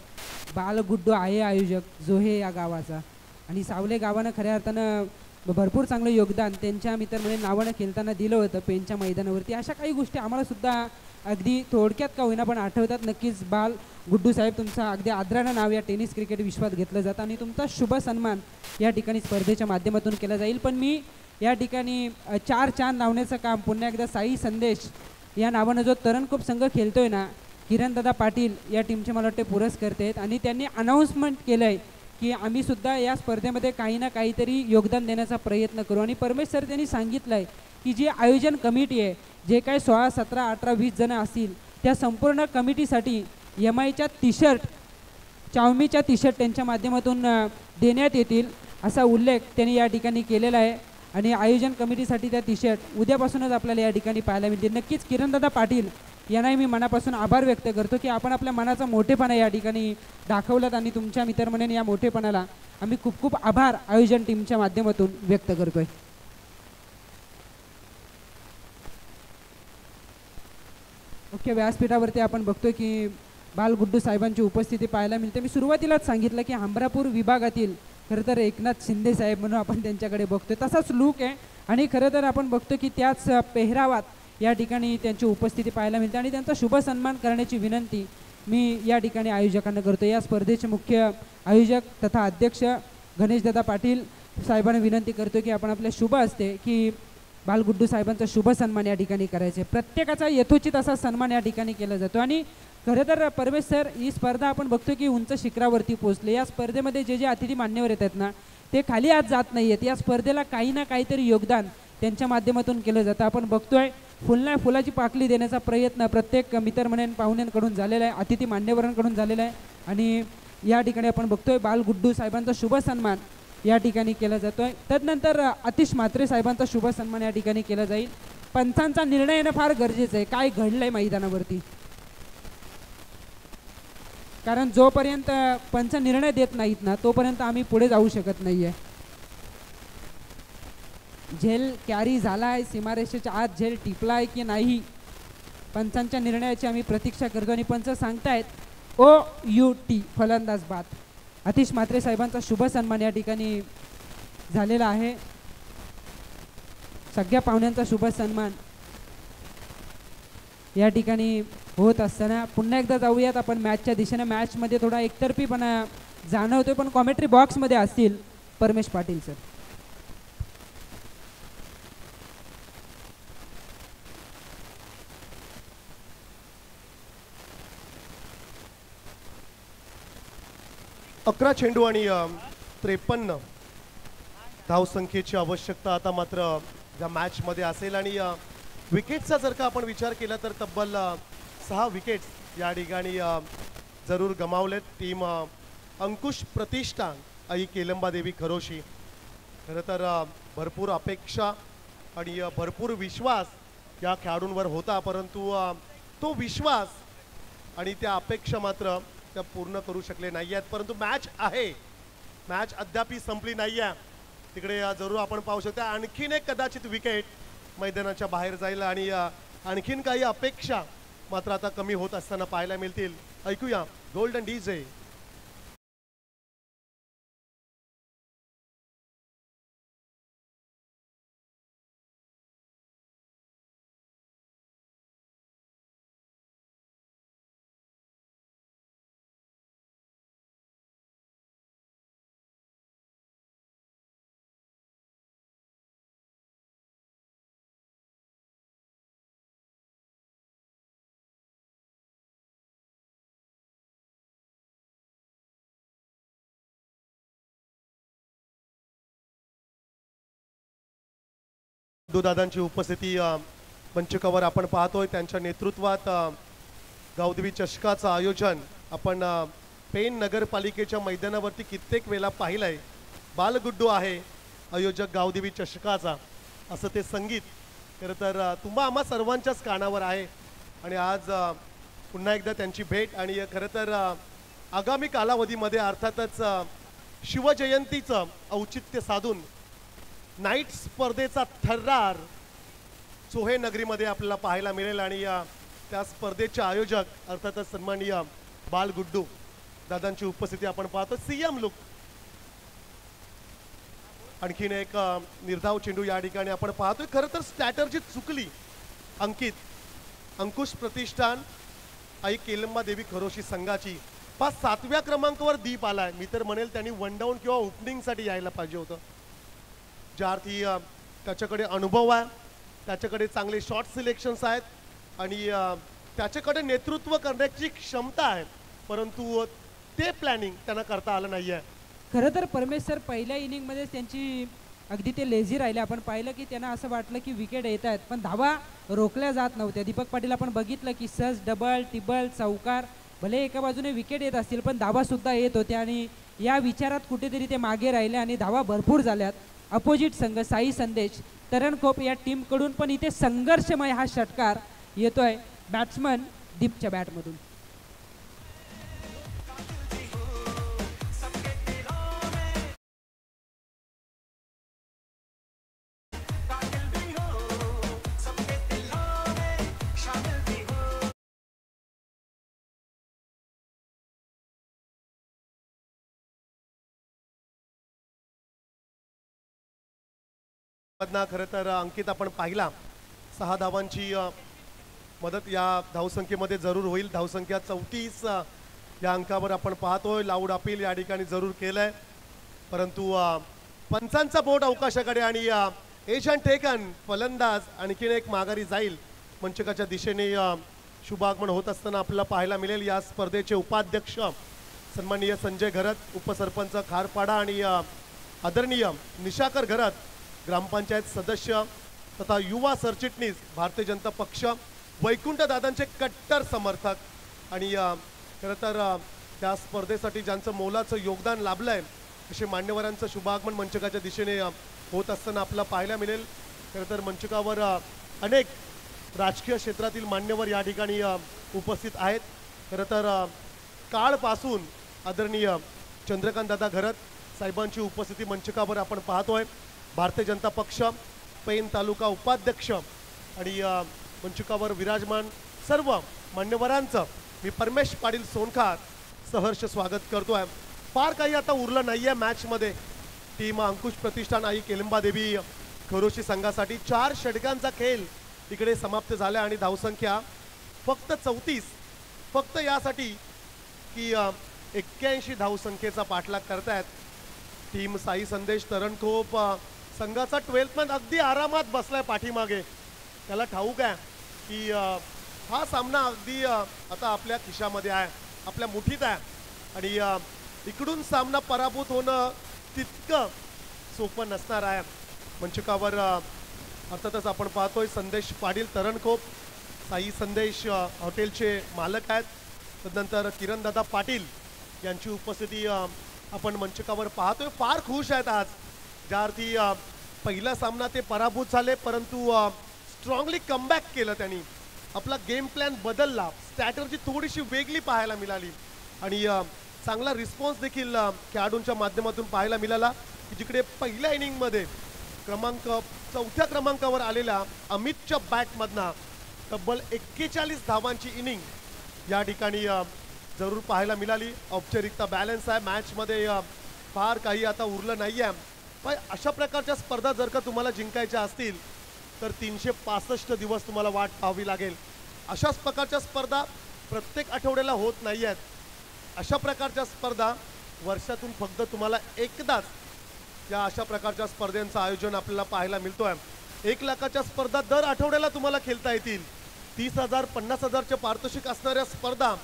बालगुड्डू आहे आयोजक जो हे या गावाचा. आणि सावले गावानं खऱ्या अर्थानं भरपूर चांगलं योगदान त्यांच्या मित्रमंडळी नावानं खेळताना दिलं होतं पेनच्या मैदानावरती. अशा काही गोष्टी आम्हाला सुद्धा अगदी थोडक्यात का होईना पण आठवतात. नक्कीच बाल गुड्डू साहेब, तुमचं अगदी आदरानं नाव या टेनिस क्रिकेट विश्वात घेतलं जातं आणि तुमचा शुभ सन्मान या ठिकाणी स्पर्धेच्या माध्यमातून केला जाईल. पण मी या ठिकाणी 4 चांद लावण्याचं काम पुन्हा एकदा साई संदेश या नावानं जो तरणकोप संघ खेळतोय ना, किरणदादा पाटील या टीमचे मला वाटते पुरस्कर्ते आहेत आणि त्यांनी अनाऊन्समेंट केलं आहे की आम्ही सुद्धा या स्पर्धेमध्ये काही ना काहीतरी योगदान देण्याचा प्रयत्न करू. आणि परमेश सर त्यांनी सांगितलं आहे की जी आयोजन कमिटी आहे, जे काय 16, 17, 18, 20 जण असतील, त्या संपूर्ण कमिटीसाठी MIच्या टी-शर्ट, चावमीच्या टी-शर्ट त्यांच्या माध्यमातून देण्यात येतील असा उल्लेख त्यांनी या ठिकाणी केलेला आहे. आणि आयोजन कमिटीसाठी त्या टी-शर्ट उद्यापासूनच आपल्याला या ठिकाणी पाहायला मिळतील. नक्कीच किरणदादा पाटील यांनाही मी मनापासून आभार व्यक्त करतो की आपण आपल्या मनाचा मोठेपणा या ठिकाणी दाखवलात आणि तुमच्या मित्रमंडळीने या मोठेपणाला आम्ही खूप खूप आभार आयोजन टीमच्या माध्यमातून व्यक्त करतोय. मुख्य व्यासपीठावरती आपण बघतोय की बालगुड्डू साहेबांची उपस्थिती पाहायला मिळते. मी सुरुवातीलाच सांगितलं की अमरापूर विभागातील खरं तर एकनाथ शिंदे साहेब म्हणून आपण त्यांच्याकडे बघतोय, तसाच लूक आहे. आणि खरं तर आपण बघतो की त्याच पेहरावात या ठिकाणी त्यांची उपस्थिती पाहायला मिळते आणि त्यांचा शुभ सन्मान करण्याची विनंती मी या ठिकाणी आयोजकांना करतो. या स्पर्धेचे मुख्य आयोजक तथा अध्यक्ष गणेशदादा पाटील साहेबांना विनंती करतो की आपण आपल्या शुभ असते की बालगुड्डू साहेबांचा शुभ सन्मान या ठिकाणी करायचे. प्रत्येकाचा यथोचित असा सन्मान या ठिकाणी केला जातो. आणि खरं तर परमेश सर, ही स्पर्धा आपण बघतो की उंच शिखरावरती पोहोचले. या स्पर्धेमध्ये जे जे अतिथी मान्यवर येतात ना, ते खाली आज जात नाही आहेत. या स्पर्धेला काही ना काहीतरी योगदान त्यांच्या माध्यमातून केलं जातं. आपण बघतोय फुलाची पाकळी देण्याचा प्रयत्न प्रत्येक मित्रमंडळी पाहुण्यांकडून झालेला आहे, अतिथी मान्यवरांकडून झालेला आहे. आणि या ठिकाणी आपण बघतोय बालगुड्डू साहेबांचा शुभ सन्मान या ठिकाणी केला जातोय. तदनंतर आतिश म्हात्रे साहेबांचा शुभ सन्मान या ठिकाणी केला जाईल. पंचांचा निर्णय येणं फार गरजेचं आहे, काय घडलंय मैदानावरती, कारण जोपर्यंत पंच निर्णय देत नाहीत ना तोपर्यंत आम्ही पुढे जाऊ शकत नाहीये. झेल कॅरी झालाय, सीमारेषेच्या आत झेल टिपलाय की नाही, पंचांच्या निर्णयाची आम्ही प्रतीक्षा करतो. आणि पंच सांगतायत OUT फलंदाज बाद. आतिश म्हात्रे साहेबांचा शुभ सन्मान या ठिकाणी झालेला आहे. सगळ्या पाहुण्यांचा शुभ सन्मान या ठिकाणी होत असताना पुन्हा एकदा जाऊयात आपण मॅचच्या दिशेने. मॅचमध्ये थोडा एकतर्फीपणा जाणवतोय, पण कॉमेंट्री बॉक्समध्ये असतील परमेश पाटील सर. अकरा चेंडू आणि 53 धावसंख्येची आवश्यकता आता मात्र या मॅचमध्ये असेल. आणि विकेटचा जर का आपण विचार केला तर तब्बल 6 विकेट्स या ठिकाणी जरूर गमावलेत. टीम अंकुश प्रतिष्ठान आई केलंबादेवी खरोशी. खरं तर भरपूर अपेक्षा आणि भरपूर विश्वास या खेळाडूंवर होता, परंतु तो विश्वास आणि त्या अपेक्षा मात्र त्या पूर्ण करू शकले नाही आहेत. परंतु मॅच आहे, मॅच अद्याप संपली नाही आहे. तिकडे जरूर आपण पाहू शकतो आणखीन एक कदाचित विकेट मैदानाच्या बाहेर जाईल आणि आणखीन काही अपेक्षा मात्र आता कमी होत असताना पाहायला मिळतील. ऐकूया गोल्डन डीजे. दादांची उपस्थिती मंचकावर आपण पाहतोय. त्यांच्या नेतृत्वात गावदेवी चषकाचं आयोजन आपण पेन नगरपालिकेच्या मैदानावरती कित्येक वेळा पाहिलंय. बालगुड्डू आहे आयोजक गावदेवी चषकाचा, असं ते संगीत खरं तर तुम्हा आम्हा सर्वांच्याच कानावर आहे. आणि आज पुन्हा एकदा त्यांची भेट आणि खरं तर आगामी कालावधीमध्ये अर्थातच शिवजयंतीचं औचित्य साधून नाईट स्पर्धेचा थर्रार चोहे नगरीमध्ये आपल्याला पाहायला मिळेल. आणि त्या स्पर्धेचे आयोजक अर्थातच सन्माननीय बालगुड्डू दादांची उपस्थिती आपण पाहतो. CM look. आणखीन एक निर्धाव चेंडू या ठिकाणी आपण पाहतोय. खरं तर स्ट्रॅटर्जी चुकली अंकुश प्रतिष्ठान आई केलंबा देवी खरोशी संघाची. 7व्या क्रमांकावर दीप आलाय. मी तर म्हणेल त्यांनी वन डाऊन किंवा ओपनिंगसाठी यायला पाहिजे होतं. ज्या अर्थी त्याच्याकडे अनुभव आहे, त्याच्याकडे चांगले शॉट सिलेक्शन्स आहेत आणि त्याच्याकडे नेतृत्व करण्याची क्षमता आहे, परंतु ते प्लॅनिंग त्यांना करता आलं नाही आहे. खरं तर परमेश सर पहिल्या इनिंगमध्ये त्यांची अगदी ते लेझी राहिले. आपण पाहिलं की त्यांना असं वाटलं की विकेट येत आहेत पण धावा रोखल्या जात नव्हत्या. दीपक पाटील आपण बघितलं की सहज डबल टिबल चौकार भले एका बाजूने विकेट येत असतील पण धावासुद्धा येत होत्या आणि या विचारात कुठेतरी ते मागे राहिले आणि धावा भरपूर झाल्यात. अपोजिट संघ साई संदेश तरणखोप या टीमकडून पण इथे संघर्षमय हा षटकार येतोय बॅट्समन दीपच्या बॅटमधून. खरं तर अंकित आपण पाहिला 6 धावांची मदत या धावसंख्येमध्ये जरूर होईल. धावसंख्या 34 या अंकावर आपण पाहतोय. लाऊड अपील या ठिकाणी जरूर केलंय परंतु पंचांचा बोट अवकाशाकडे आणि एजंट टेकन फलंदाज आणखीन एक माघारी जाईल. मंचकाच्या दिशेने शुभागमन होत असताना आपल्याला पाहायला मिळेल. या स्पर्धेचे उपाध्यक्ष सन्माननीय संजय घरत, उपसरपंच खारपाडा आणि आदरणीय निशाकर घरत, ग्रामपंचायत सदस्य तथा युवा सरचिटणीस भारतीय जनता पक्ष, वैकुंठ दादांचे कट्टर समर्थक आणि खरं तर त्या स्पर्धेसाठी ज्यांचं मोलाचं योगदान लाभलंय असे मान्यवरांचं शुभागमन मंचकाच्या दिशेने होत असताना आपल्याला पाहायला मिळेल. खरं तर मंचकावर अनेक राजकीय क्षेत्रातील मान्यवर या ठिकाणी उपस्थित आहेत. खरं तर काळपासून आदरणीय चंद्रकांत दादा घरत साहेबांची उपस्थिती मंचकावर आपण पाहतोय. भारतीय जनता पक्ष पैन तालुका उपाध्यक्ष आणि मंचकावर विराजमान सर्व मान्यवरांचं मी परमेश पाटील सोनखार सहर्ष स्वागत करतोय. फार काही आता उरलं नाही आहे मॅचमध्ये. टीम अंकुश प्रतिष्ठान आई केलंबा देवी खरोशी संघासाठी 4 षटकांचा खेळ इकडे समाप्त झाला आणि धावसंख्या फक्त 34, फक्त यासाठी की 81 धावसंख्येचा पाठलाग करतायत. टीम साई संदेश तरणखोप संघाचा 12th मॅन अगदी आरामात बसलाय पाठीमागे. त्याला ठाऊक आहे की हा सामना अगदी आता आपल्या खिशामध्ये आहे, आपल्या मुठीत आहे आणि इकडून सामना पराभूत होणं तितकं सोपं नसणार आहे. मंचकावर अर्थातच आपण पाहतोय संदेश पाटील तरणखोप साई संदेश हॉटेलचे मालक आहेत. तदनंतर किरणदादा पाटील यांची उपस्थिती आपण मंचकावर पाहतोय. फार खुश आहेत आज, ज्या अर्थी पहिला सामना ते पराभूत झाले परंतु स्ट्रॉंगली कमबॅक केलं त्यांनी आपला गेम प्लॅन बदलला, स्ट्रॅटर्जी थोडीशी वेगळी पाहायला मिळाली आणि चांगला रिस्पॉन्स देखील खेळाडूंच्या माध्यमातून पाहायला मिळाला की जिकडे पहिल्या इनिंगमध्ये चौथ्या क्रमांकावर आलेल्या अमितच्या बॅटमधनं तब्बल 41 धावांची इनिंग या ठिकाणी जरूर पाहायला मिळाली. औपचारिकता बॅलन्स आहे मॅचमध्ये, फार काही आता उरलं नाही आहे. पण अशा प्रकारच्या स्पर्धा जर का तुम्हाला जिंकायच्या असतील तर 365 दिवस तुम्हाला वाट पाहावी लागेल. अशाच प्रकारच्या स्पर्धा प्रत्येक आठवड्याला होत नाही आहेत. अशा प्रकारच्या स्पर्धा वर्षातून फक्त तुम्हाला एकदाच या अशा प्रकारच्या स्पर्धेचं आयोजन आपल्याला पाहायला मिळतोय. 1 लाखाच्या स्पर्धा दर आठवड्याला तुम्हाला खेळता येतील. 30,000 50,000च्या पारितोषिक असणाऱ्या स्पर्धा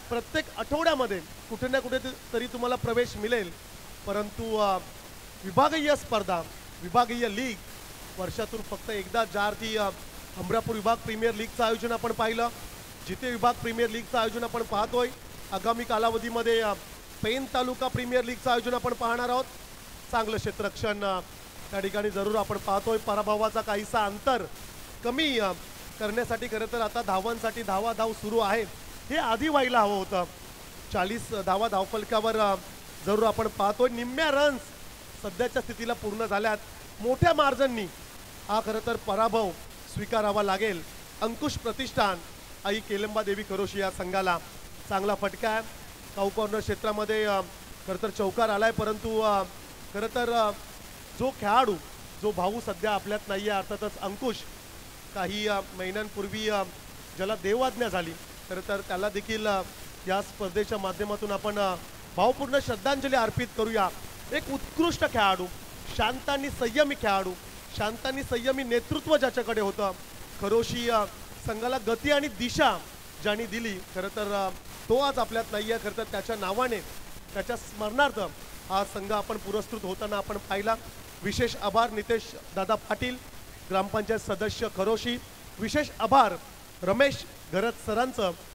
प्रत्येक आठवड्यामध्ये कुठे ना कुठे तरी तुम्हाला प्रवेश मिळेल. परंतु विभागीय स्पर्धा, विभागीय लीग वर्षातून फक्त एकदा, ज्या अर्थी अमरापूर विभाग प्रीमियर लीगचं आयोजन आपण पाहिलं, जिथे विभाग प्रीमियर लीगचं आयोजन आपण पाहतोय. आगामी कालावधीमध्ये पेन तालुका प्रीमियर लीगचं आयोजन आपण पाहणार आहोत. चांगलं क्षेत्ररक्षण त्या ठिकाणी जरूर आपण पाहतोय. पराभवाचा काहीसा अंतर कमी करण्यासाठी खरं तर आता धावांसाठी धाव सुरू आहे. हे आधी व्हायला हवं होतं. 40 धावा धावफलकावर जरूर आपण पाहतोय. निम्म्या रन्स सध्याच्या स्थितीला पूर्ण झाल्यात. मोठ्या मार्जिननी हा खरं तर पराभव स्वीकारावा लागेल. अंकुश प्रतिष्ठान आई केलंबा देवी खरोशी या संघाला चांगला फटका आहे. काऊ कॉर्नर क्षेत्रामध्ये खरं तर चौकार आलाय. परंतु खरं तर जो खेळाडू, जो भाऊ सध्या आपल्यात नाही आहे, अर्थातच अंकुश, काही महिन्यांपूर्वी ज्याला देवाज्ञा झाली, खरं तर त्याला देखील या स्पर्धेच्या माध्यमातून आपण भावपूर्ण श्रद्धांजली अर्पित करूया. एक उत्कृष्ट खेळाडू, शांत आणि संयमी खेळाडू, शांत आणि संयमी नेतृत्व ज्याच्याकडे होतं. खरोशी संघाला गती आणि दिशा ज्याने दिली, खरं तर तो आज आपल्यात नाही आहे. खरं तर त्याच्या नावाने, त्याच्या स्मरणार्थ हा संघ आपण पुरस्कृत होताना आपण पाहिला. विशेष आभार नितेश दादा पाटील, ग्रामपंचायत सदस्य खरोशी. विशेष आभार रमेश घरत सरांचं,